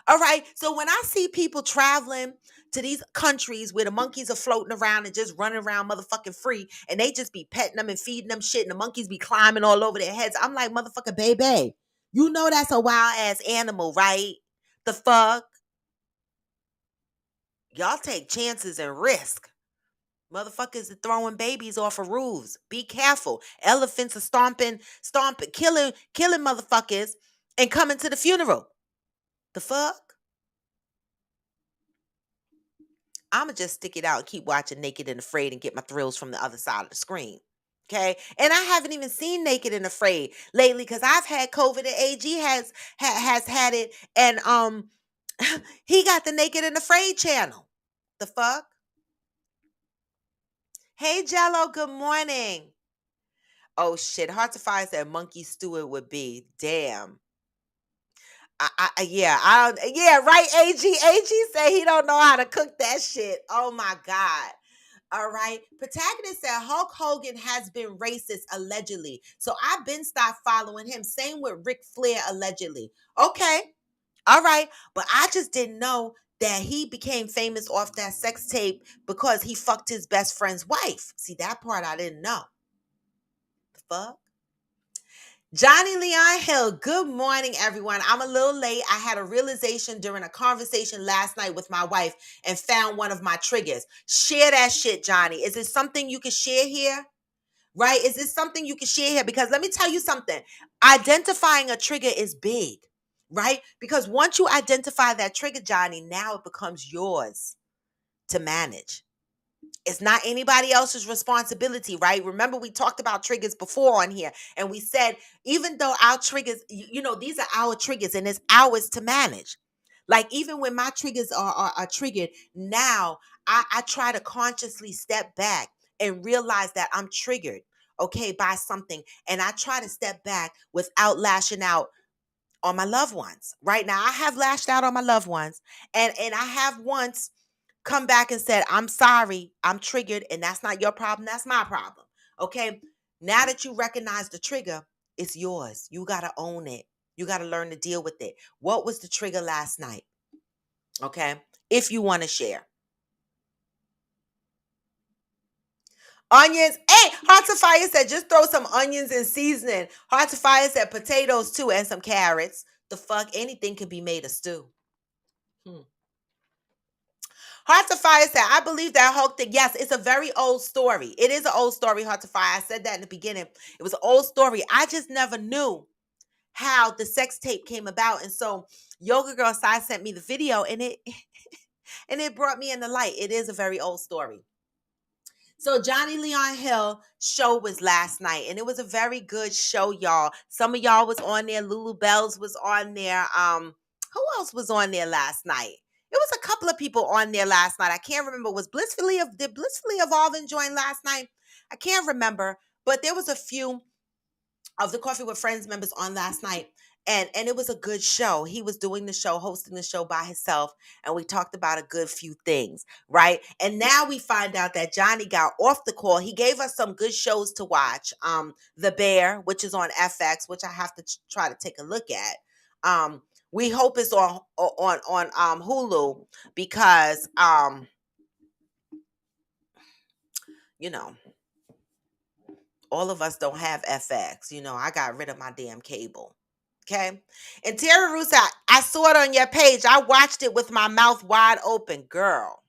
All right. So when I see people traveling to these countries where the monkeys are floating around and just running around motherfucking free and they just be petting them and feeding them shit and the monkeys be climbing all over their heads, I'm like, motherfucker, baby, you know that's a wild ass animal, right? The fuck? Y'all take chances and risk. Motherfuckers are throwing babies off of roofs. Be careful. Elephants are stomping, killing motherfuckers and coming to the funeral. The fuck? I'ma just stick it out and keep watching Naked and Afraid and get my thrills from the other side of the screen. Okay. And I haven't even seen Naked and Afraid lately because I've had COVID and AG has had it. And he got the Naked and Afraid channel. The fuck? Hey Jello, good morning. Oh shit. Hard to find said Monkey Stewart would be. Damn. Yeah, right. AG said he don't know how to cook that shit. Oh my God. All right. Protagonist said Hulk Hogan has been racist allegedly. So I've been stopped following him. Same with Ric Flair allegedly. Okay. All right. But I just didn't know that he became famous off that sex tape because he fucked his best friend's wife. See, that part I didn't know. The fuck? Johnny Leon Hill, good morning, everyone. I'm a little late. I had a realization during a conversation last night with my wife and found one of my triggers. Share that shit, Johnny. Is it something you can share here? Right? Is this something you can share here? Because let me tell you something. Identifying a trigger is big, right? Because once you identify that trigger, Johnny, now it becomes yours to manage. It's not anybody else's responsibility, right? Remember, we talked about triggers before on here, and we said, even though our triggers, these are our triggers and it's ours to manage. Like, even when my triggers are triggered, now I try to consciously step back and realize that I'm triggered, okay, by something. And I try to step back without lashing out on my loved ones. Right now, I have lashed out on my loved ones, and I have once come back and said, I'm sorry, I'm triggered, and that's not your problem, that's my problem. Okay. Now that you recognize the trigger, it's yours. You got to own it. You got to learn to deal with it. What was the trigger last night? Okay. If you want to share. Onions. Hey, Hearts of Fire said just throw some onions and seasoning. Hearts of Fire said potatoes too and some carrots. The fuck, anything can be made a stew. Hearts of Fire said, I believe that Hulk thing. Yes, it's a very old story. It is an old story, Hearts of Fire. I said that in the beginning. It was an old story. I just never knew how the sex tape came about. And so Yoga Girl Sai sent me the video and it and it brought me in the light. It is a very old story. So Johnny Leon Hill show was last night, and it was a very good show, y'all. Some of y'all was on there. Lulu Bells was on there. Who else was on there last night? It was a couple of people on there last night. I can't remember. Did Blissfully Evolving join last night? I can't remember, but there was a few of the Coffee with Friends members on last night. And it was a good show. He was doing the show, hosting the show by himself, and we talked about a good few things, right? And now we find out that Johnny got off the call. He gave us some good shows to watch. The Bear, which is on FX, which I have to try to take a look at. We hope it's on Hulu because you know, all of us don't have FX. I got rid of my damn cable. Okay. And Terry Russo, I saw it on your page. I watched it with my mouth wide open, girl.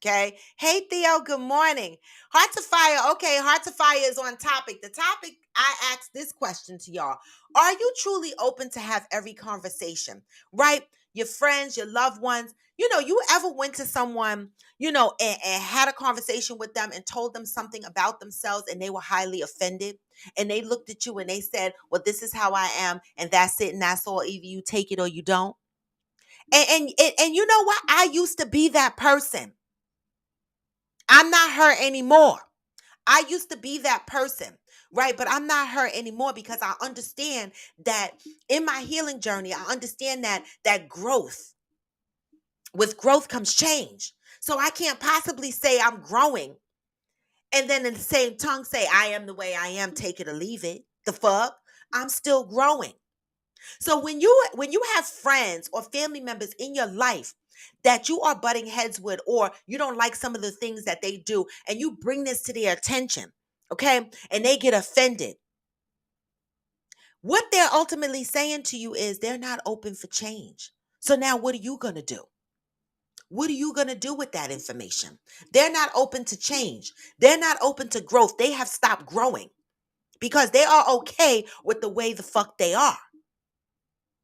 Okay. Hey, Theo, good morning. Hearts of Fire. Okay. Hearts of Fire is on topic. The topic, I asked this question to y'all. Are you truly open to have every conversation, right? Your friends, your loved ones. You ever went to someone, and had a conversation with them and told them something about themselves and they were highly offended and they looked at you and they said, well, this is how I am. And that's it. And that's all. Either you take it or you don't. And you know what? I used to be that person. I'm not her anymore. I used to be that person, right? But I'm not her anymore because I understand that in my healing journey, I understand that with growth comes change. So I can't possibly say I'm growing and then in the same tongue say I am the way I am, take it or leave it. The fuck? I'm still growing. So when you have friends or family members in your life that you are butting heads with, or you don't like some of the things that they do, and you bring this to their attention, okay, and they get offended, what they're ultimately saying to you is they're not open for change. So now what are you going to do? What are you going to do with that information? They're not open to change. They're not open to growth. They have stopped growing because they are okay with the way the fuck they are.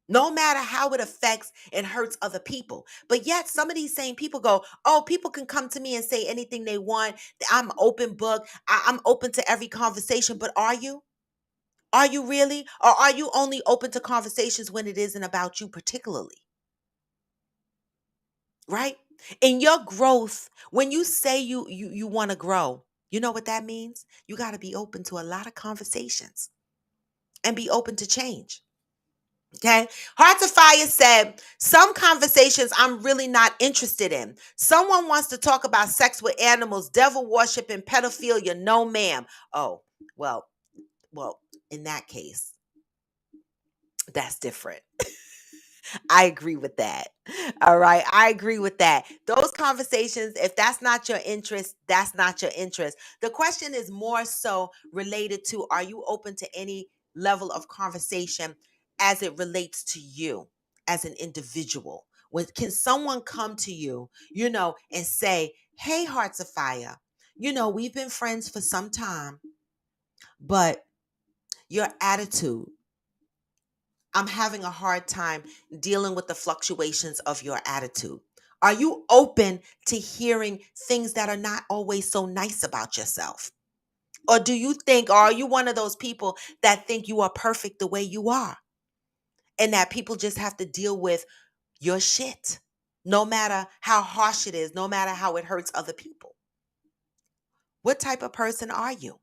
No matter how it affects and hurts other people. But yet some of these same people go, oh, people can come to me and say anything they want. I'm open book. I'm open to every conversation. But are you? Are you really? Or are you only open to conversations when it isn't about you particularly? Right? In your growth, when you say you want to grow, you know what that means? You got to be open to a lot of conversations and be open to change. Okay. Hearts of Fire said, some conversations I'm really not interested in. Someone wants to talk about sex with animals, devil worship, and pedophilia. No, ma'am. Oh, well, in that case, that's different. I agree with that. All right. I agree with that. Those conversations, if that's not your interest, that's not your interest. The question is more so related to, are you open to any level of conversation as it relates to you as an individual? When can someone come to you, and say, "Hey, Hearts of Fire, we've been friends for some time, but your attitude, I'm having a hard time dealing with the fluctuations of your attitude." Are you open to hearing things that are not always so nice about yourself? Or do you think, or are you one of those people that think you are perfect the way you are and that people just have to deal with your shit, no matter how harsh it is, no matter how it hurts other people? What type of person are you?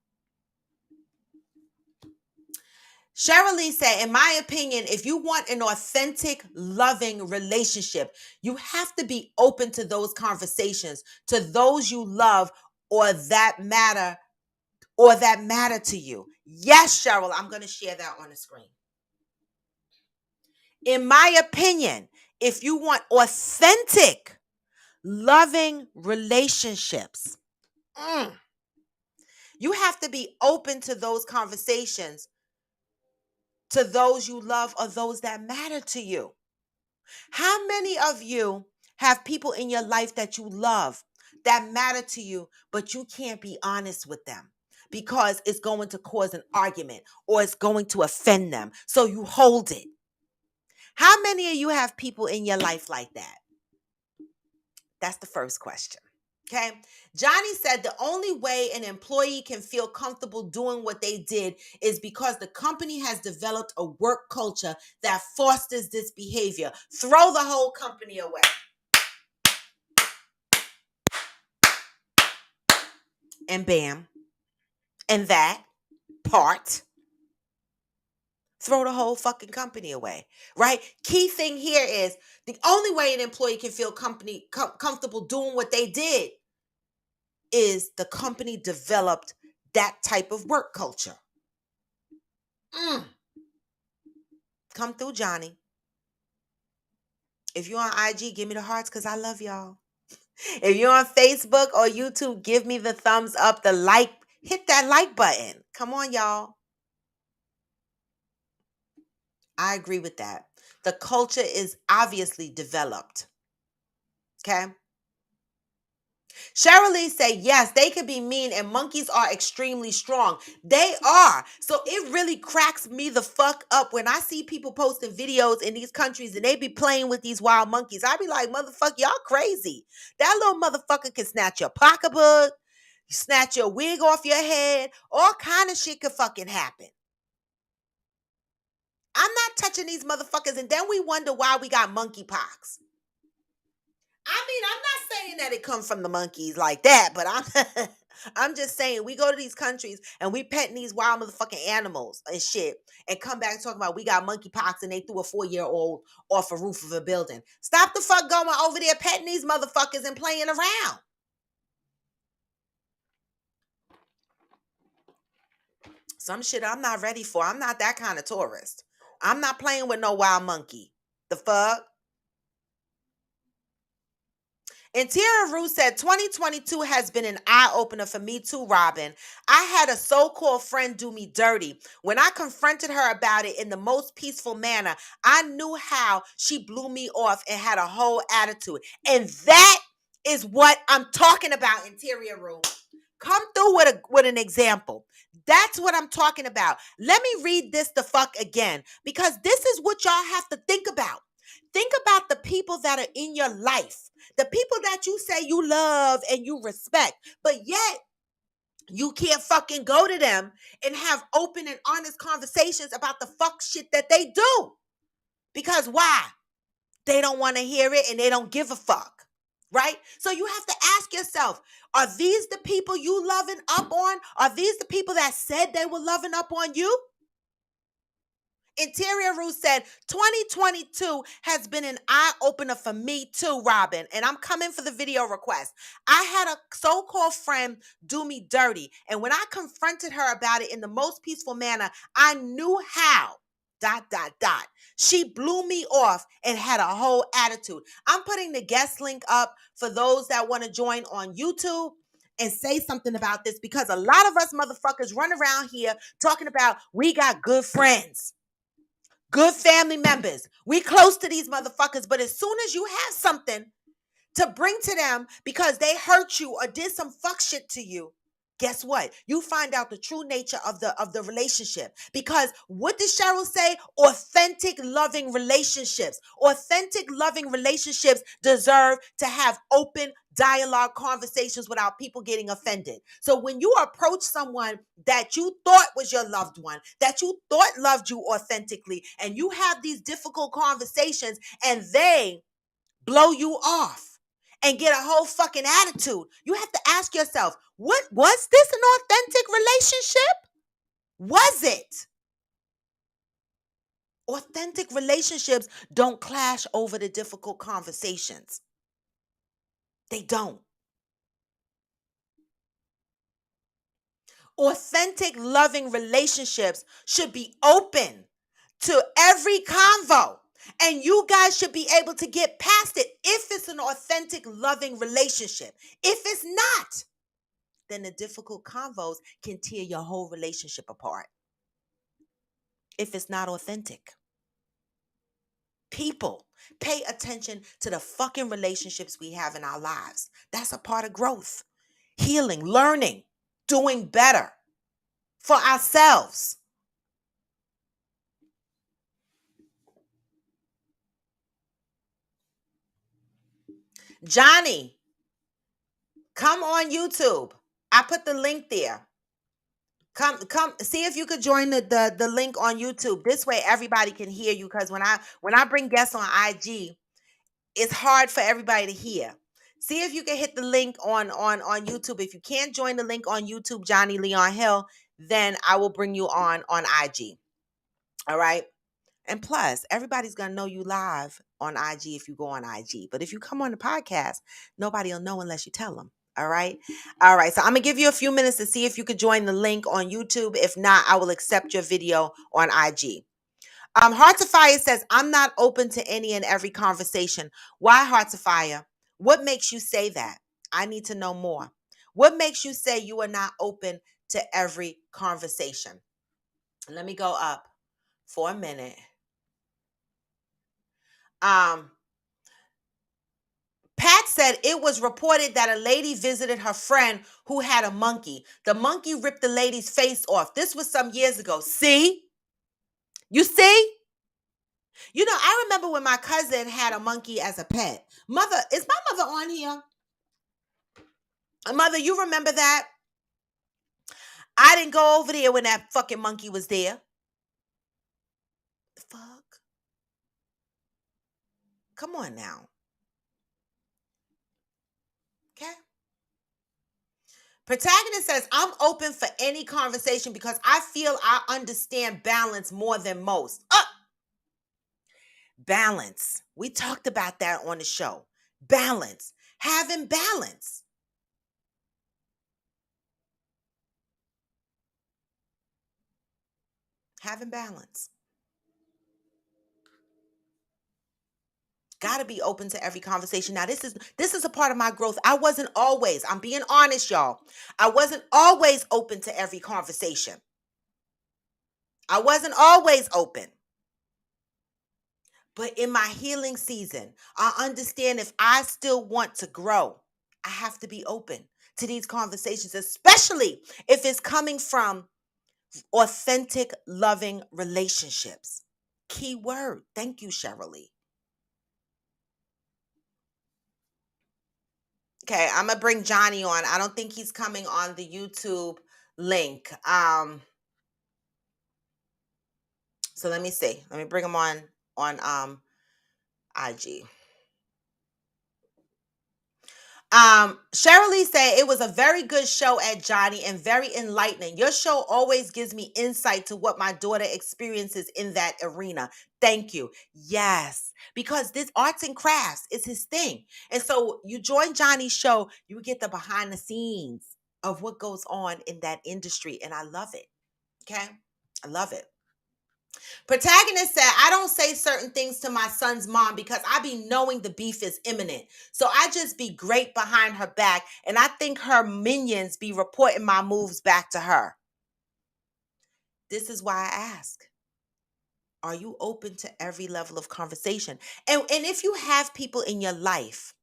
Cheryl Lee said, in my opinion, if you want an authentic, loving relationship, you have to be open to those conversations, to those you love or that matter to you. Yes, Cheryl, I'm going to share that on the screen. In my opinion, if you want authentic, loving relationships, you have to be open to those conversations, to those you love or those that matter to you. How many of you have people in your life that you love, that matter to you, but you can't be honest with them because it's going to cause an argument or it's going to offend them? So you hold it. How many of you have people in your life like that? That's the first question. Okay. Johnny said the only way an employee can feel comfortable doing what they did is because the company has developed a work culture that fosters this behavior. Throw the whole company away. And bam. And that part. Throw the whole fucking company away, right? Key thing here is the only way an employee can feel comfortable doing what they did is the company developed that type of work culture. Come through, Johnny. If you're on IG, give me the hearts because I love y'all. If you're on Facebook or YouTube, give me the thumbs up, the like. Hit that like button. Come on, y'all. I agree with that. The culture is obviously developed. Okay? Cheryl Lee said, yes, they can be mean and monkeys are extremely strong. They are. So it really cracks me the fuck up when I see people posting videos in these countries and they be playing with these wild monkeys. I be like, motherfucker, y'all crazy. That little motherfucker can snatch your pocketbook, snatch your wig off your head. All kind of shit could fucking happen. I'm not touching these motherfuckers, and then we wonder why we got monkeypox. I mean, I'm not saying that it comes from the monkeys like that, but I'm just saying we go to these countries and we petting these wild motherfucking animals and shit and come back talking about we got monkeypox and they threw a 4-year-old off a roof of a building. Stop the fuck going over there petting these motherfuckers and playing around. Some shit I'm not ready for. I'm not that kind of tourist. I'm not playing with no wild monkey. The fuck? Interior Rue said 2022 has been an eye-opener for me too, Robin. I had a so-called friend do me dirty. When I confronted her about it in the most peaceful manner, I knew how she blew me off and had a whole attitude. And that is what I'm talking about, Interior Rue. Come through with an example. That's what I'm talking about. Let me read this the fuck again, because this is what y'all have to think about. Think about the people that are in your life, the people that you say you love and you respect, but yet you can't fucking go to them and have open and honest conversations about the fuck shit that they do. Because why? They don't want to hear it and they don't give a fuck. Right? So you have to ask yourself, are these the people you loving up on? Are these the people that said they were loving up on you? Interior Rue said 2022 has been an eye-opener for me too, Robin. And I'm coming for the video request. I had a so-called friend do me dirty. And when I confronted her about it in the most peaceful manner, I knew how. ... She blew me off and had a whole attitude. I'm putting the guest link up for those that want to join on YouTube. and say something about this, because a lot of us motherfuckers run around here talking about we got good friends, good family members. We close to these motherfuckers, but as soon as you have something to bring to them because they hurt you or did some fuck shit to you, guess what? You find out the true nature of the relationship. Because what did Cheryl say? Authentic loving relationships. Authentic loving relationships deserve to have open dialogue conversations without people getting offended. So when you approach someone that you thought was your loved one, that you thought loved you authentically, and you have these difficult conversations and they blow you off and get a whole fucking attitude, you have to ask yourself, what was this an authentic relationship? Was it? Authentic relationships don't clash over the difficult conversations. They don't. Authentic loving relationships should be open to every convo. And you guys should be able to get past it if it's an authentic loving relationship. If it's not, then the difficult convos can tear your whole relationship apart. If it's not authentic. People, pay attention to the fucking relationships we have in our lives. That's a part of growth, healing, learning, doing better for ourselves. Johnny, come on YouTube. I put the link there. Come, see if you could join the link on YouTube. This way everybody can hear you, because when I bring guests on IG, it's hard for everybody to hear. See if you can hit the link on YouTube. If you can't join the link on YouTube, Johnny Leon Hill, then I will bring you on IG. All right? And plus, everybody's going to know you live on IG if you go on IG. But if you come on the podcast, nobody will know unless you tell them. All right? All right. So I'm going to give you a few minutes to see if you could join the link on YouTube. If not, I will accept your video on IG. Hearts of Fire says, I'm not open to any and every conversation. Why, Hearts of Fire? What makes you say that? I need to know more. What makes you say you are not open to every conversation? Let me go up for a minute. Pat said it was reported that a lady visited her friend who had a monkey. The monkey ripped the lady's face off. This was some years ago. See? You see? You know, I remember when my cousin had a monkey as a pet. Mother, is my mother on here? Mother, you remember that? I didn't go over there when that fucking monkey was there. Fuck. Come on now. Okay. Protagonist says, I'm open for any conversation because I feel I understand balance more than most. Balance. We talked about that on the show. Balance. Having balance. Having balance. Got to be open to every conversation. Now, this is a part of my growth. I wasn't always, I'm being honest, y'all. I wasn't always open to every conversation. I wasn't always open. But in my healing season, I understand if I still want to grow, I have to be open to these conversations, especially if it's coming from authentic, loving relationships. Key word. Thank you, Cheryl Lee. Okay, I'm gonna bring Johnny on. I don't think he's coming on the YouTube link. So let me see. Let me bring him on IG. Cheryl Lee said it was a very good show at Johnny and very enlightening. Your show always gives me insight to what my daughter experiences in that arena. Thank you. Yes, because this arts and crafts is his thing. And so you join Johnny's show, you get the behind the scenes of what goes on in that industry. And I love it. Okay. I love it. Protagonist said, I don't say certain things to my son's mom because I be knowing the beef is imminent. So I just be great behind her back, and I think her minions be reporting my moves back to her. This is why I ask. Are you open to every level of conversation? And if you have people in your life,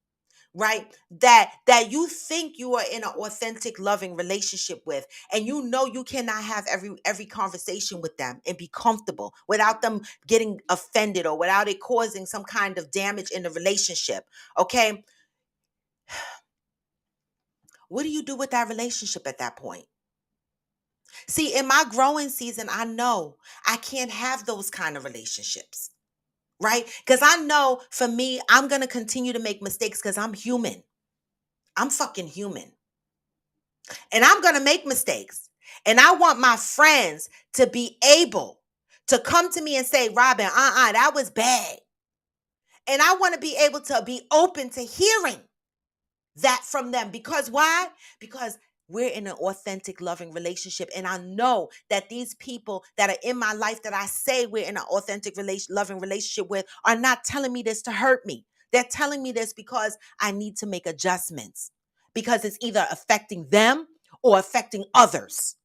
right, that you think you are in an authentic loving relationship with, and you know you cannot have every conversation with them and be comfortable without them getting offended or without it causing some kind of damage in the relationship, okay, what do you do with that relationship at that point? See, in my growing season, I know I can't have those kind of relationships, right? Because I know for me, I'm going to continue to make mistakes because I'm human. I'm fucking human. And I'm going to make mistakes. And I want my friends to be able to come to me and say, Robin, that was bad. And I want to be able to be open to hearing that from them. Because why? Because we're in an authentic, loving relationship. And I know that these people that are in my life that I say we're in an authentic, loving relationship with are not telling me this to hurt me. They're telling me this because I need to make adjustments, because it's either affecting them or affecting others.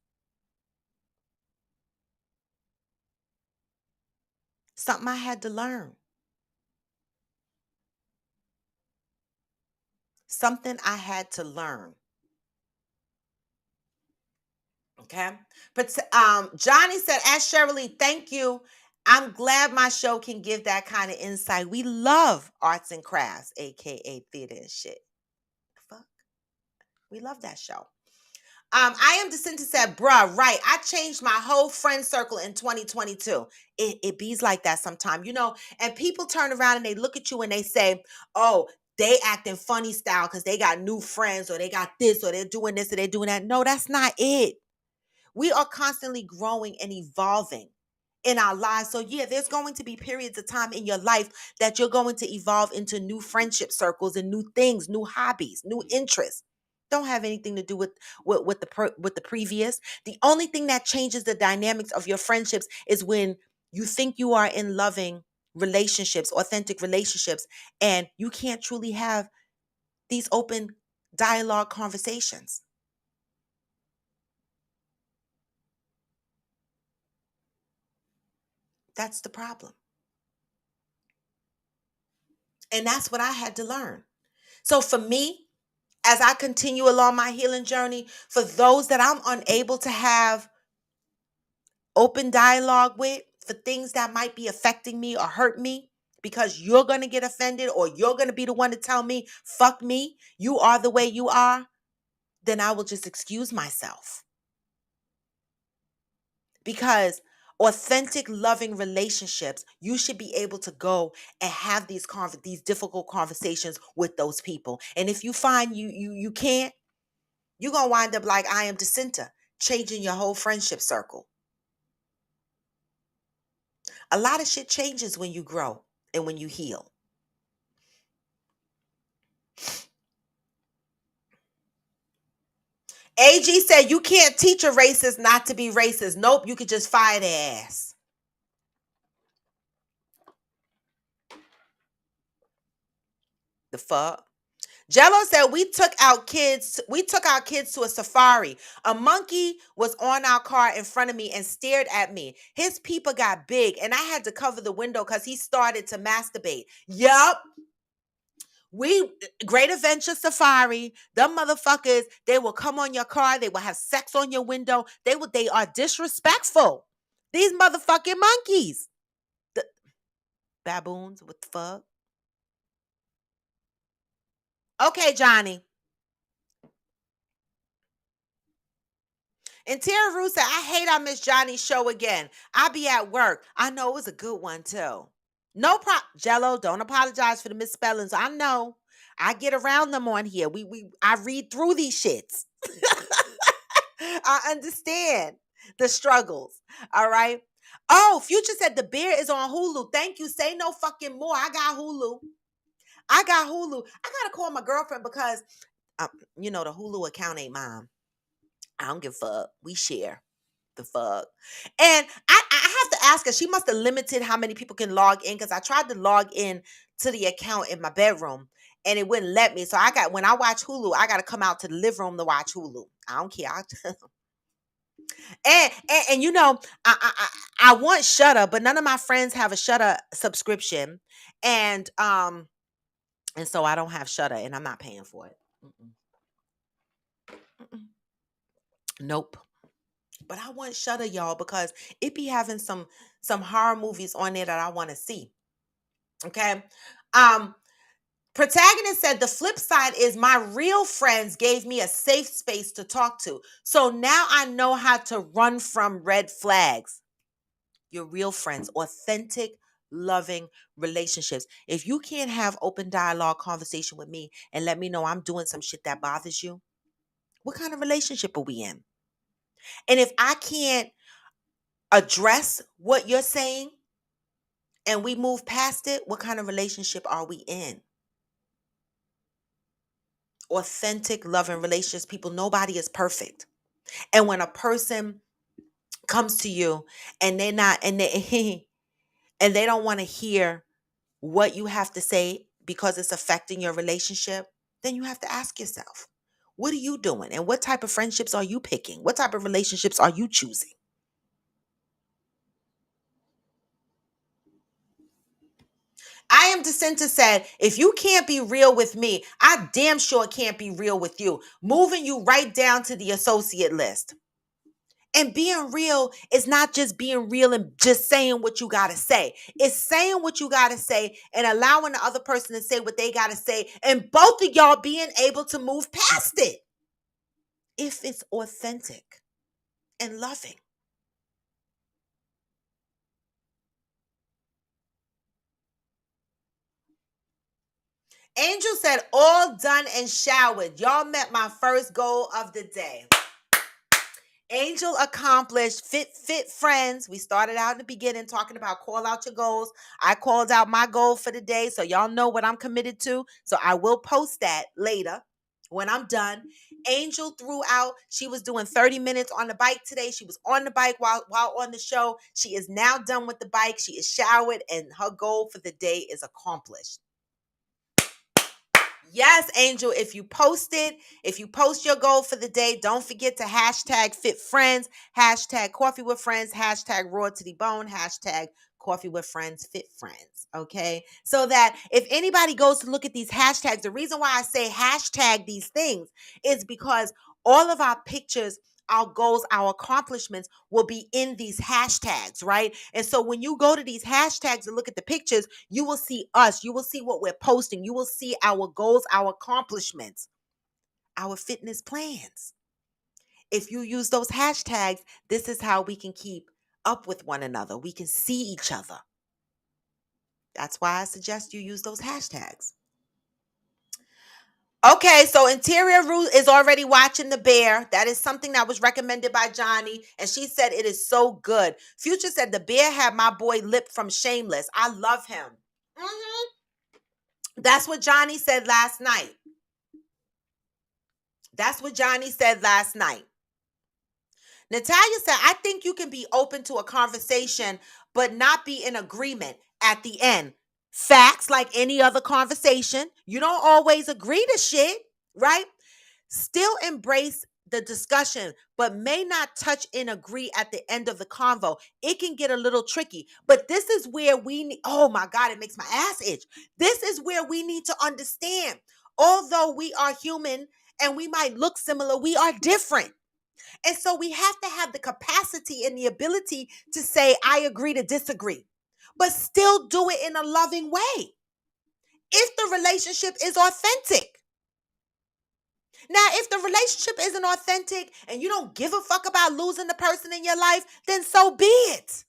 Something I had to learn. Something I had to learn. Okay. But Johnny said, ask Shirley, thank you. I'm glad my show can give that kind of insight. We love arts and crafts, aka theater and shit. Fuck. We love that show. I am Jacinta said, bruh, right. I changed my whole friend circle in 2022. It bees like that sometime, and people turn around and they look at you and they say, oh, they acting funny style because they got new friends, or they got this, or they're doing this, or they're doing that. No, that's not it. We are constantly growing and evolving in our lives. So yeah, there's going to be periods of time in your life that you're going to evolve into new friendship circles and new things, new hobbies, new interests. Don't have anything to do with the previous. The only thing that changes the dynamics of your friendships is when you think you are in loving relationships, authentic relationships, and you can't truly have these open dialogue conversations. That's the problem. And that's what I had to learn. So for me, as I continue along my healing journey, for those that I'm unable to have open dialogue with, for things that might be affecting me or hurt me, because you're going to get offended or you're going to be the one to tell me, fuck me, you are the way you are, then I will just excuse myself. Because authentic, loving relationships, you should be able to go and have these difficult conversations with those people. And if you find you can't, you're gonna wind up like I am Jacinta, changing your whole friendship circle. A lot of shit changes when you grow and when you heal. AG said you can't teach a racist not to be racist. Nope, you could just fire their ass. The fuck? Jello said we took our kids to a safari. A monkey was on our car in front of me and stared at me. His peeper got big and I had to cover the window because he started to masturbate. Yup. We Great Adventure Safari, them motherfuckers, they will come on your car, they will have sex on your window. They are disrespectful. These motherfucking monkeys. The baboons, what the fuck? Okay, Johnny. And Tara Rue said, I hate I miss Johnny's show again. I be at work. I know it was a good one too. No problem. Jello, don't apologize for the misspellings. I know. I get around them on here. I read through these shits. I understand the struggles. All right. Oh, Future said the bear is on Hulu. Thank you. Say no fucking more. I got Hulu. I got Hulu. I gotta call my girlfriend because the Hulu account ain't mine. I don't give a fuck. We share. the fuck? And I have to ask her, she must have limited how many people can log in because I tried to log in to the account in my bedroom and it wouldn't let me. So when I watch Hulu, I got to come out to the living room to watch Hulu. I don't care. And you know, I want Shutter, but none of my friends have a Shutter subscription. And so I don't have Shutter and I'm not paying for it. Mm-mm. Mm-mm. Nope. But I want Shutter, y'all, because it be having some horror movies on there that I want to see. Okay. Um, Protagonist said the flip side is my real friends gave me a safe space to talk to. So now I know how to run from red flags. Your real friends, authentic, loving relationships. If you can't have open dialogue conversation with me and let me know I'm doing some shit that bothers you, what kind of relationship are we in? And if I can't address what you're saying and we move past it, what kind of relationship are we in? Authentic, loving relationships, people, nobody is perfect. And when a person comes to you and they're not, and they and they don't want to hear what you have to say because it's affecting your relationship, then you have to ask yourself, what are you doing? And what type of friendships are you picking? What type of relationships are you choosing? I am Jacinta said, if you can't be real with me, I damn sure can't be real with you. Moving you right down to the associate list. And being real is not just being real and just saying what you got to say. It's saying what you got to say and allowing the other person to say what they got to say. And both of y'all being able to move past it. If it's authentic and loving. Angel said, all done and showered. Y'all met my first goal of the day. Angel accomplished fit friends. We started out in the beginning talking about call out your goals. I called out my goal for the day, so y'all know what I'm committed to. So I will post that later when I'm done. Angel threw out, she was doing 30 minutes on the bike today. She was on the bike while on the show. She is now done with the bike. She is showered and her goal for the day is accomplished. Yes, Angel, if you post your goal for the day, don't forget to hashtag fit friends, hashtag coffee with friends, hashtag raw to the bone, hashtag coffee with friends, fit friends. Okay. So that if anybody goes to look at these hashtags, the reason why I say hashtag these things is because all of our pictures, our goals, our accomplishments will be in these hashtags, right? And so when you go to these hashtags and look at the pictures, you will see us. You will see what we're posting. You will see our goals, our accomplishments, our fitness plans. If you use those hashtags, this is how we can keep up with one another. We can see each other. That's why I suggest you use those hashtags. Okay, so Interior Ruth is already watching The Bear. That is something that was recommended by Johnny, and she said it is so good. Future said The Bear had my boy Lip from Shameless. I love him. That's what Johnny said last night. That's what Johnny said last night. Natalia said, I think you can be open to a conversation, but not be in agreement at the end. Facts, like any other conversation. You don't always agree to shit, right? Still embrace the discussion, but may not touch and agree at the end of the convo. It can get a little tricky, but this is where oh my God, it makes my ass itch. This is where we need to understand. Although we are human and we might look similar, we are different. And so we have to have the capacity and the ability to say, I agree to disagree, but still do it in a loving way. If the relationship is authentic. Now, if the relationship isn't authentic and you don't give a fuck about losing the person in your life, then so be it.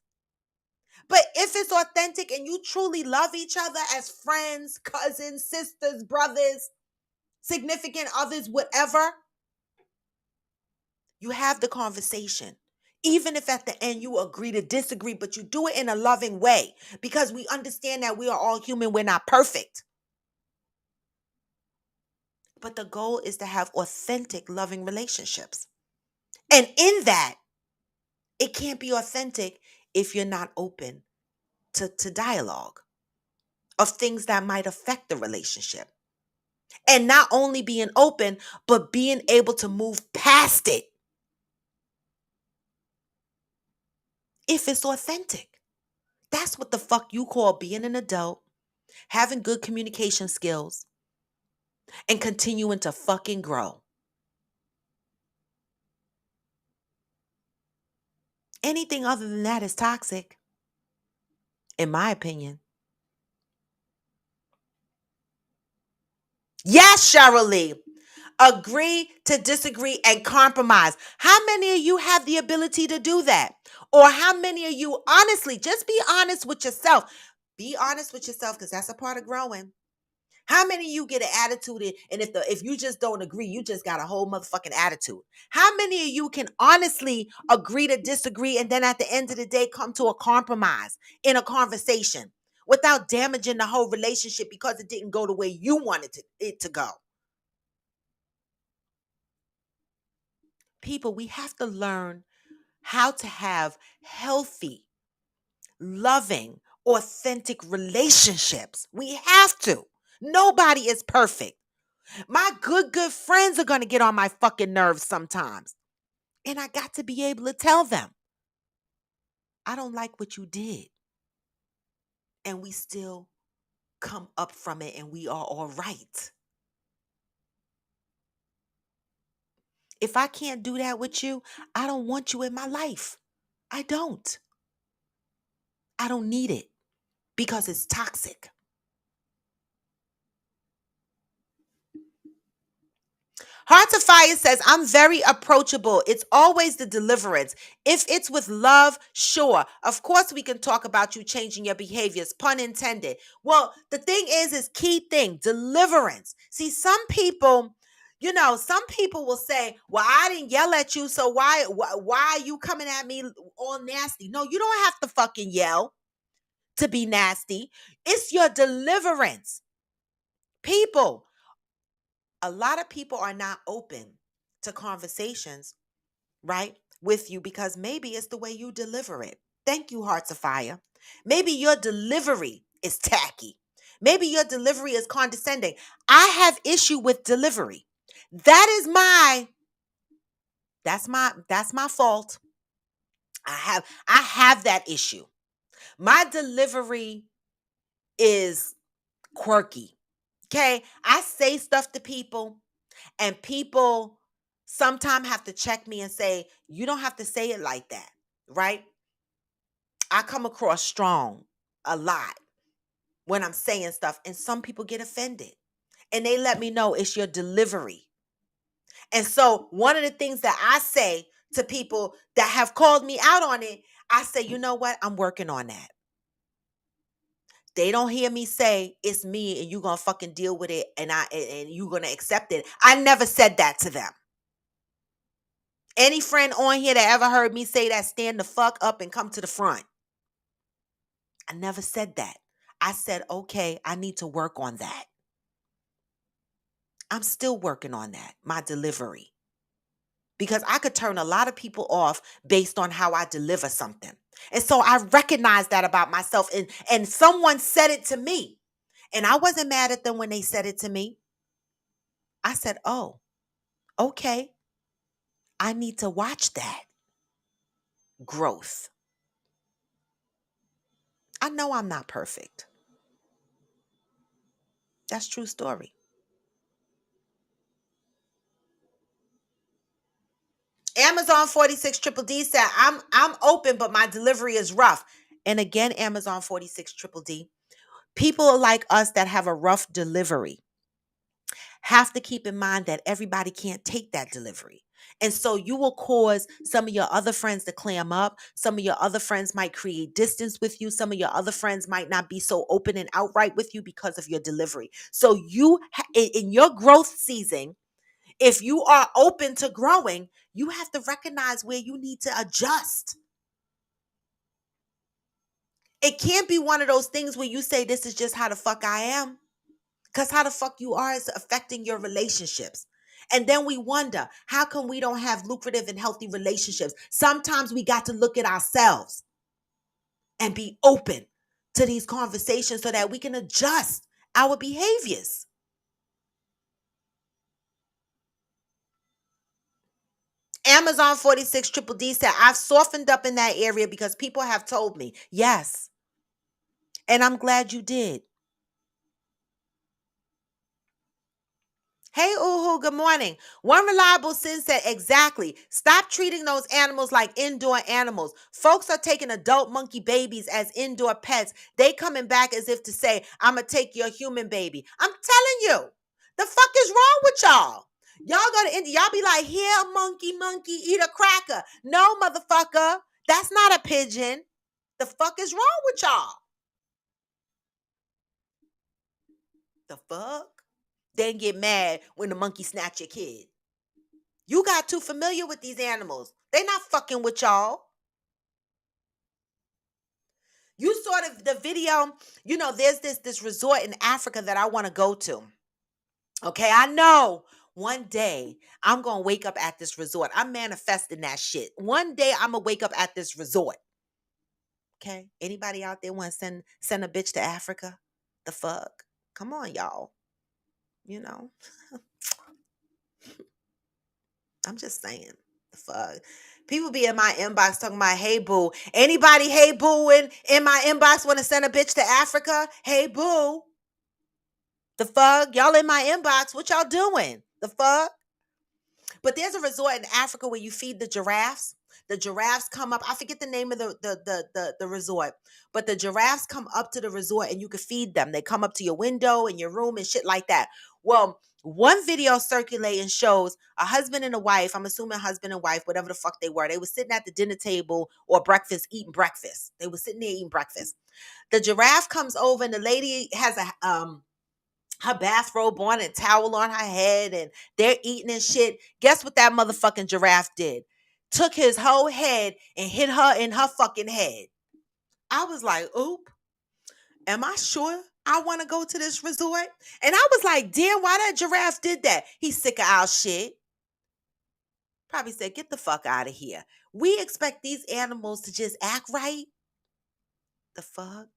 But if it's authentic and you truly love each other as friends, cousins, sisters, brothers, significant others, whatever, you have the conversation. Even if at the end you agree to disagree, but you do it in a loving way because we understand that we are all human, we're not perfect. But the goal is to have authentic, loving relationships. And in that It can't be authentic if you're not open to dialogue of things that might affect the relationship. And not only being open, but being able to move past it if it's authentic. That's what the fuck you call being an adult, having good communication skills, and continuing to fucking grow. Anything other than that is toxic, in my opinion. Yes, Cheryl Lee. Agree to disagree and compromise. How many of you have the ability to do that? Or how many of you, honestly, just be honest with yourself. Be honest with yourself because that's a part of growing. How many of you get an attitude and if you just don't agree, you just got a whole motherfucking attitude? How many of you can honestly agree to disagree and then at the end of the day come to a compromise in a conversation without damaging the whole relationship because it didn't go the way you wanted it to go? People, we have to learn how to have healthy, loving, authentic relationships. We have to. Nobody is perfect. My good friends are going to get on my fucking nerves sometimes. And I got to be able to tell them, I don't like what you did. And we still come up from it and we are all right. If I can't do that with you, I don't want you in my life. I don't. I don't need it because it's toxic. Hearts of Fire says, I'm very approachable. It's always the deliverance. If it's with love, sure. Of course, we can talk about you changing your behaviors, pun intended. Well, the thing is key thing, deliverance. See, some people, some people will say, well, I didn't yell at you, so why are you coming at me all nasty? No, you don't have to fucking yell to be nasty. It's your deliverance. People, a lot of people are not open to conversations, right, with you because maybe it's the way you deliver it. Thank you, Hearts of Fire. Maybe your delivery is tacky. Maybe your delivery is condescending. I have issue with delivery. That's my fault. I have that issue. My delivery is quirky. Okay? I say stuff to people and people sometimes have to check me and say, you don't have to say it like that, right? I come across strong a lot when I'm saying stuff, and some people get offended. And they let me know it's your delivery. And so one of the things that I say to people that have called me out on it, I say, you know what? I'm working on that. They don't hear me say it's me and you're gonna fucking deal with it and you're gonna accept it. I never said that to them. Any friend on here that ever heard me say that, stand the fuck up and come to the front. I never said that. I said, okay, I need to work on that. I'm still working on that, my delivery. Because I could turn a lot of people off based on how I deliver something. And so I recognize that about myself. And someone said it to me. And I wasn't mad at them when they said it to me. I said, oh, okay. I need to watch that growth. I know I'm not perfect. That's true story. Amazon 46 Triple D said, I'm open, but my delivery is rough. And again, Amazon 46 Triple D, people like us that have a rough delivery have to keep in mind that everybody can't take that delivery. And so you will cause some of your other friends to clam up. Some of your other friends might create distance with you. Some of your other friends might not be so open and outright with you because of your delivery. So in your growth season, if you are open to growing, you have to recognize where you need to adjust. It can't be one of those things where you say, this is just how the fuck I am. Because how the fuck you are is affecting your relationships. And then we wonder, how come we don't have lucrative and healthy relationships? Sometimes we got to look at ourselves and be open to these conversations so that we can adjust our behaviors. Amazon 46 Triple D said, I've softened up in that area because people have told me. Yes. And I'm glad you did. Hey, Uhu, good morning. One reliable sin said, exactly. Stop treating those animals like indoor animals. Folks are taking adult monkey babies as indoor pets. They coming back as if to say, I'm going to take your human baby. I'm telling you, the fuck is wrong with y'all? Y'all go to India, y'all be like, here, monkey, monkey, eat a cracker. No, motherfucker, that's not a pigeon. The fuck is wrong with y'all? The fuck? Then get mad when the monkey snatch your kid. You got too familiar with these animals. They not fucking with y'all. You saw the video, there's this resort in Africa that I want to go to. Okay, I know one day I'm going to wake up at this resort. I'm manifesting that shit. One day I'm going to wake up at this resort. Okay? Anybody out there want to send a bitch to Africa? The fuck? Come on, y'all. I'm just saying. The fuck. People be in my inbox talking about, hey, boo. Anybody, hey, boo, in my inbox want to send a bitch to Africa? Hey, boo. The fuck? Y'all in my inbox. What y'all doing? The fuck? But there's a resort in Africa where you feed the giraffes. The giraffes come up. I forget the name of the resort, but the giraffes come up to the resort and you can feed them. They come up to your window and your room and shit like that. Well, one video circulating shows a husband and a wife. I'm assuming husband and wife, whatever the fuck they were. They were sitting at the dinner table or breakfast, eating breakfast. They were sitting there eating breakfast. The giraffe comes over and the lady has her bathrobe on and towel on her head and they're eating and shit. Guess what that motherfucking giraffe did? Took his whole head and hit her in her fucking head. I was like, oop, am I sure I want to go to this resort? And I was like, damn, why that giraffe did that? He's sick of our shit. Probably said, get the fuck out of here. We expect these animals to just act right? The fuck?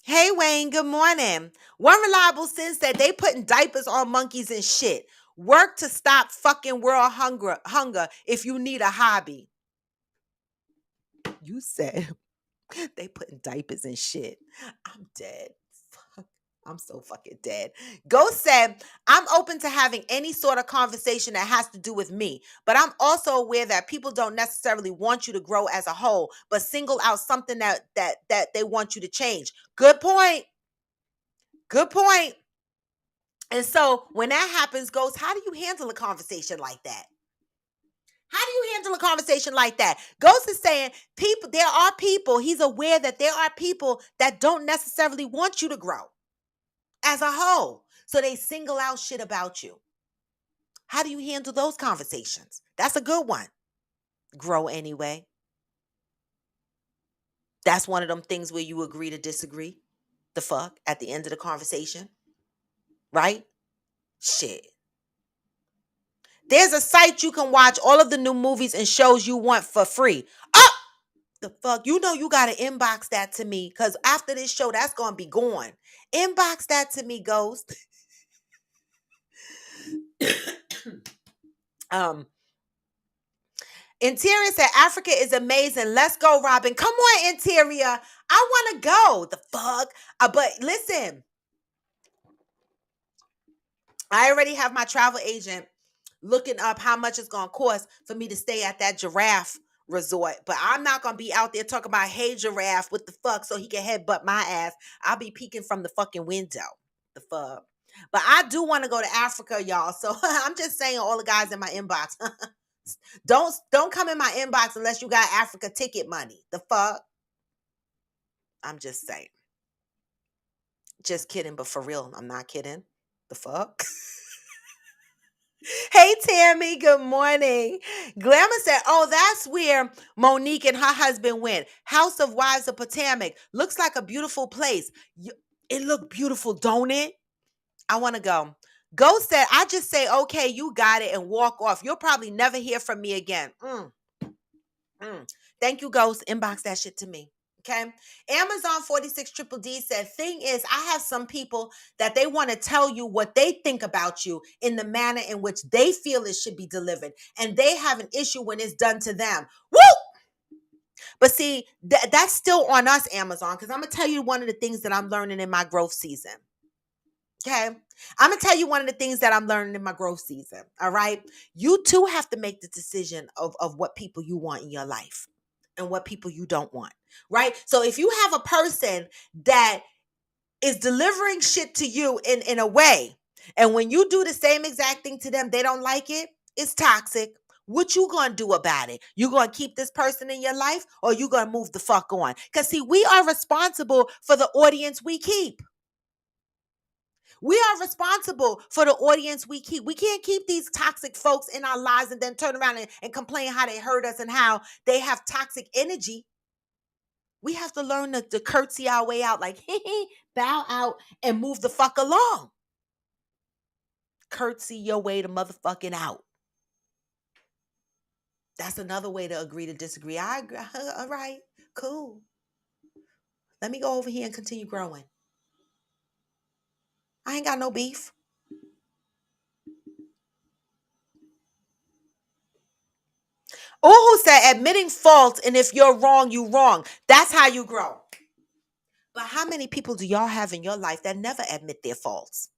Hey, Wayne, good morning. One reliable sin said they putting diapers on monkeys and shit. Work to stop fucking world hunger if you need a hobby. You said they putting diapers and shit. I'm dead. Fuck. I'm so fucking dead. Ghost said, I'm open to having any sort of conversation that has to do with me, but I'm also aware that people don't necessarily want you to grow as a whole, but single out something that they want you to change. Good point. Good point. And so when that happens, Ghost, how do you handle a conversation like that? How do you handle a conversation like that? Ghost is saying there are people, he's aware that there are people that don't necessarily want you to grow as a whole. So they single out shit about you. How do you handle those conversations? That's a good one. Grow anyway. That's one of them things where you agree to disagree. The fuck at the end of the conversation. Right? Shit. There's a site you can watch all of the new movies and shows you want for free. Oh, the fuck? You know you gotta inbox that to me because after this show, that's gonna be gone. Inbox that to me, Ghost. Interior said Africa is amazing. Let's go, Robin. Come on, Interior. I want to go. The fuck? But listen, I already have my travel agent looking up how much it's going to cost for me to stay at that giraffe resort. But I'm not going to be out there talking about, hey, giraffe, what the fuck, so he can headbutt my ass. I'll be peeking from the fucking window. The fuck? But I do want to go to Africa, y'all. So I'm just saying, all the guys in my inbox, don't come in my inbox unless you got Africa ticket money. The fuck? I'm just saying. Just kidding, but for real, I'm not kidding. The fuck? Hey, Tammy, good morning. Glamour said, oh, that's where Monique and her husband went. House of Wives of Potomac. Looks like a beautiful place. It looked beautiful, don't it? I want to go. Ghost said, I just say, okay, you got it, and walk off. You'll probably never hear from me again. Mm. Thank you, Ghost. Inbox that shit to me. Okay. Amazon 46 Triple D said, thing is, I have some people that they want to tell you what they think about you in the manner in which they feel it should be delivered. And they have an issue when it's done to them. Woo! But see, that's still on us, Amazon, because I'm going to tell you one of the things that I'm learning in my growth season. Okay. I'm going to tell you one of the things that I'm learning in my growth season. All right. You too have to make the decision of what people you want in your life and what people you don't want. Right. So if you have a person that is delivering shit to you in a way, and when you do the same exact thing to them, they don't like it, it's toxic. What you gonna do about it? You gonna keep this person in your life, or you gonna move the fuck on? Because see, we are responsible for the audience we keep. We are responsible for the audience we keep. We can't keep these toxic folks in our lives and then turn around and complain how they hurt us and how they have toxic energy. We have to learn to curtsy our way out, like, bow out and move the fuck along. Curtsy your way to motherfucking out. That's another way to agree to disagree. I agree. All right, cool. Let me go over here and continue growing. I ain't got no beef. Uhu said, admitting fault, and if you're wrong, you wrong. That's how you grow. But how many people do y'all have in your life that never admit their faults?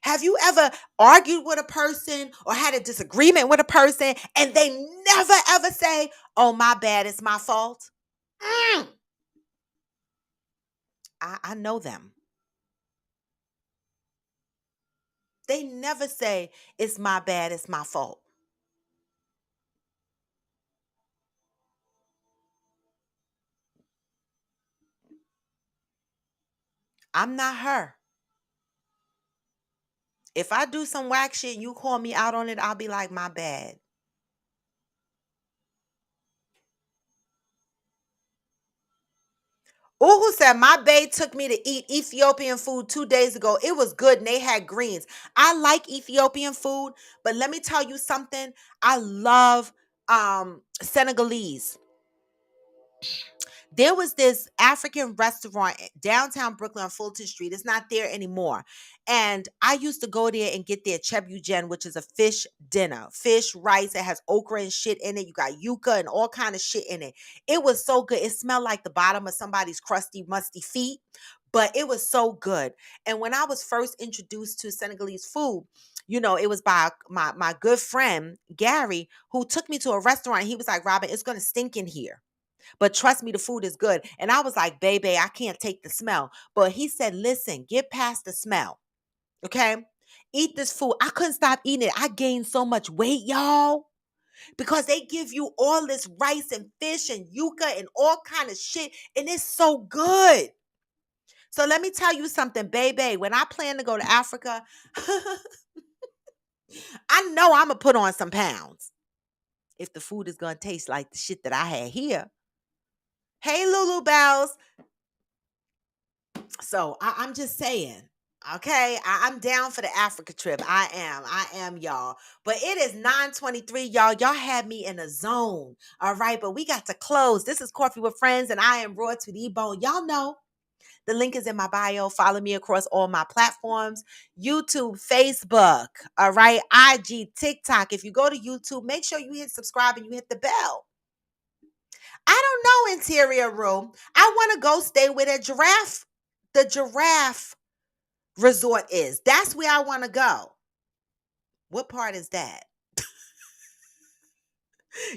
Have you ever argued with a person or had a disagreement with a person and they never ever say, oh, my bad, it's my fault? Mm. I know them. They never say, it's my bad, it's my fault. I'm not her. If I do some whack shit and you call me out on it, I'll be like, my bad. Uhu said, my bae took me to eat Ethiopian food 2 days ago. It was good and they had greens. I like Ethiopian food, but let me tell you something. I love Senegalese. There was this African restaurant downtown Brooklyn on Fulton Street. It's not there anymore. And I used to go there and get their chebujen, which is a fish dinner. Fish, rice, it has okra and shit in it. You got yuca and all kind of shit in it. It was so good. It smelled like the bottom of somebody's crusty, musty feet, but it was so good. And when I was first introduced to Senegalese food, it was by my good friend, Gary, who took me to a restaurant. He was like, Robin, it's going to stink in here. But trust me, the food is good. And I was like, baby, I can't take the smell. But he said, listen, get past the smell. Okay. Eat this food. I couldn't stop eating it. I gained so much weight, y'all. Because they give you all this rice and fish and yuca and all kind of shit. And it's so good. So let me tell you something, baby. When I plan to go to Africa, I know I'm going to put on some pounds. If the food is going to taste like the shit that I had here. Hey, Lulu Bells. So I'm just saying, okay, I'm down for the Africa trip. I am, y'all. But it is 9:23, y'all. Y'all had me in a zone. All right, but we got to close. This is Coffee with Friends, and I am Raw to the Bone. Y'all know the link is in my bio. Follow me across all my platforms: YouTube, Facebook, all right, IG, TikTok. If you go to YouTube, make sure you hit subscribe and you hit the bell. I don't know, Interior Room. I want to go stay with the giraffe resort is. That's where I want to go. What part is that?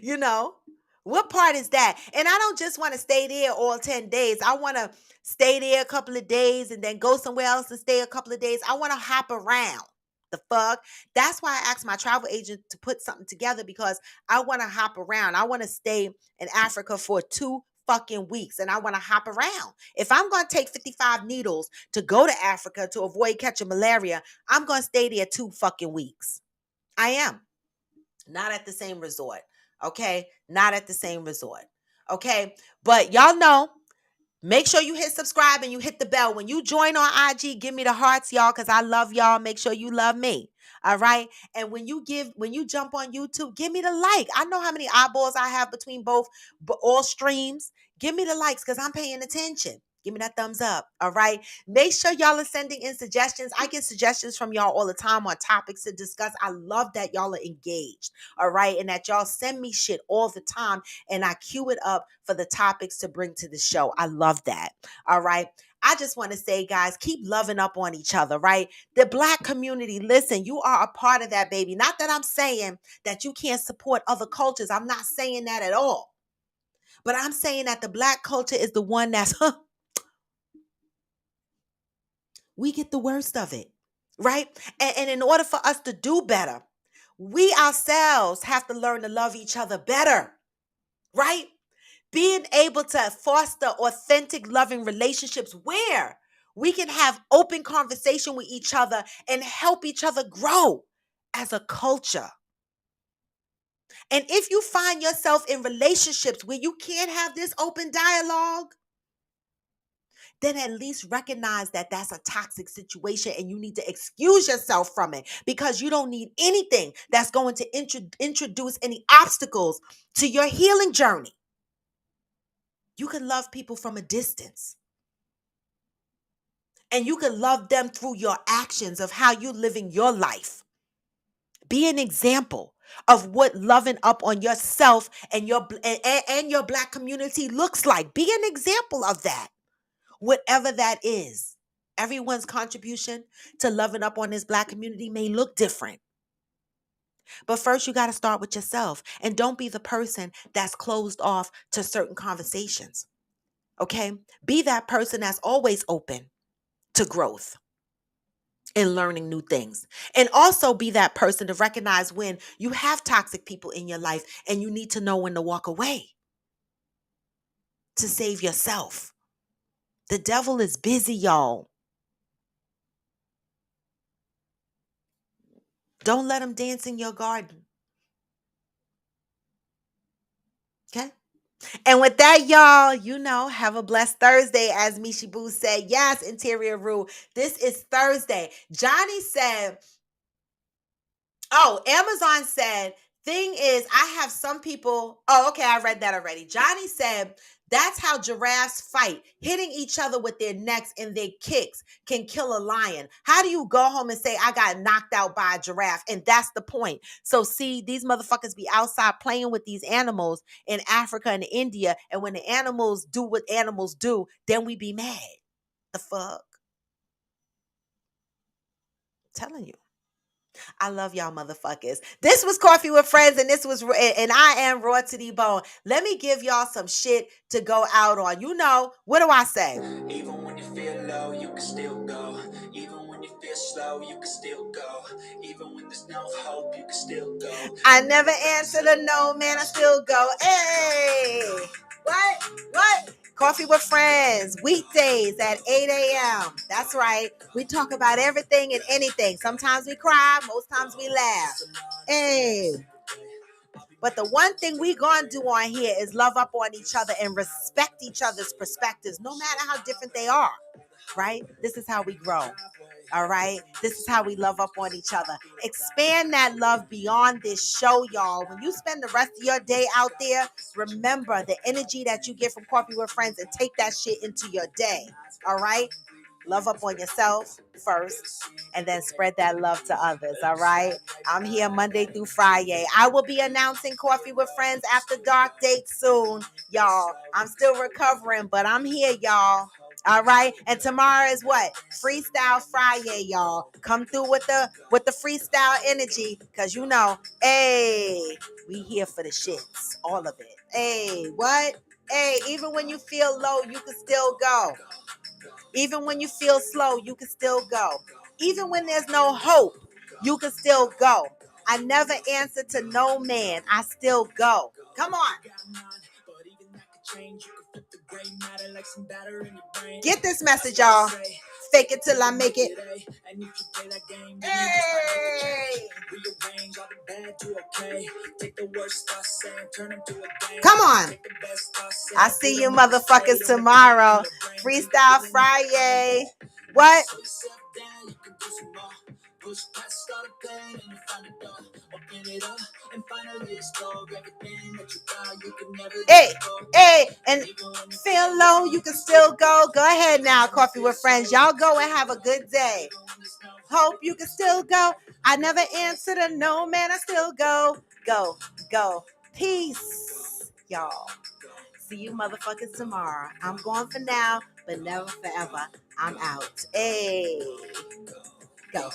you know, what part is that? And I don't just want to stay there all 10 days. I want to stay there a couple of days and then go somewhere else and stay a couple of days. I want to hop around. The fuck? That's why I asked my travel agent to put something together because I want to hop around. I want to stay in Africa for 2 fucking weeks and I want to hop around. If I'm going to take 55 needles to go to Africa to avoid catching malaria, I'm going to stay there 2 fucking weeks. I am. Not at the same resort. Okay? Not at the same resort. Okay? But y'all know Make sure you hit subscribe and you hit the bell. When you join on IG, give me the hearts, y'all, because I love y'all. Make sure you love me. All right. And when you jump on YouTube, give me the like. I know how many eyeballs I have between all streams. Give me the likes because I'm paying attention. Give me that thumbs up. All right. Make sure y'all are sending in suggestions. I get suggestions from y'all all the time on topics to discuss. I love that y'all are engaged. All right. And that y'all send me shit all the time and I queue it up for the topics to bring to the show. I love that. All right. I just want to say, guys, keep loving up on each other, right? The Black community, listen, you are a part of that, baby. Not that I'm saying that you can't support other cultures. I'm not saying that at all. But I'm saying that the Black culture is the one that's, we get the worst of it, right? And in order for us to do better, we ourselves have to learn to love each other better, right? Being able to foster authentic, loving relationships where we can have open conversation with each other and help each other grow as a culture. And if you find yourself in relationships where you can't have this open dialogue, then at least recognize that that's a toxic situation and you need to excuse yourself from it because you don't need anything that's going to introduce any obstacles to your healing journey. You can love people from a distance. And you can love them through your actions of how you're living your life. Be an example of what loving up on yourself and your Black community looks like. Be an example of that. Whatever that is. Everyone's contribution to loving up on this Black community may look different. But first, you got to start with yourself. And don't be the person that's closed off to certain conversations. Okay? Be that person that's always open to growth and learning new things. And also be that person to recognize when you have toxic people in your life and you need to know when to walk away to save yourself. The devil is busy, y'all. Don't let him dance in your garden. Okay? And with that, y'all, have a blessed Thursday, as Mishi Boo said. Yes, Interior Rule. This is Thursday. Johnny said, Amazon said, thing is, I have some people. Oh, okay, I read that already. Johnny said, that's how giraffes fight. Hitting each other with their necks and their kicks can kill a lion. How do you go home and say, I got knocked out by a giraffe? And that's the point. So see, these motherfuckers be outside playing with these animals in Africa and India. And when the animals do what animals do, then we be mad. The fuck? I'm telling you. I love y'all motherfuckers. This was Coffee with Friends, and I am Raw to the Bone. Let me give y'all some shit to go out on. What do I say? Even when you feel low, you can still go. Even when you feel slow, you can still go. Even when there's no hope, you can still go. I never answer to no, man, I still go. Hey! What? Coffee with Friends, weekdays at 8 a.m. That's right. We talk about everything and anything. Sometimes we cry, most times we laugh. Hey. But the one thing we gonna do on here is love up on each other and respect each other's perspectives, no matter how different they are. Right? This is how we grow. All right. This is how we love up on each other. Expand that love beyond this show, y'all. When you spend the rest of your day out there, remember the energy that you get from Coffee with Friends and take that shit into your day. All right. Love up on yourself first and then spread that love to others. All right. I'm here Monday through Friday. I will be announcing Coffee with Friends after dark date soon, y'all. I'm still recovering, but I'm here, y'all. All right. And tomorrow is what? Freestyle Friday, y'all. Come through with the freestyle energy. Cause hey, we here for the shits. All of it. Hey, what? Hey, even when you feel low, you can still go. Even when you feel slow, you can still go. Even when there's no hope, you can still go. I never answer to no man. I still go. Come on. Get this message, y'all. Fake it till I make it. Hey! Come on. I see you motherfuckers tomorrow. Freestyle Friday. What? Push past all the pain and you find a door. Open it up and finally explore everything that you got. You can never hey, and feel low, you can still go. Go ahead now, Coffee with Friends. Y'all go and have a good day. Hope you can still go. I never answer to no, man. I still go. Go, go. Peace, y'all. See you motherfuckers tomorrow. I'm going for now, but never forever. I'm out. Hey, go.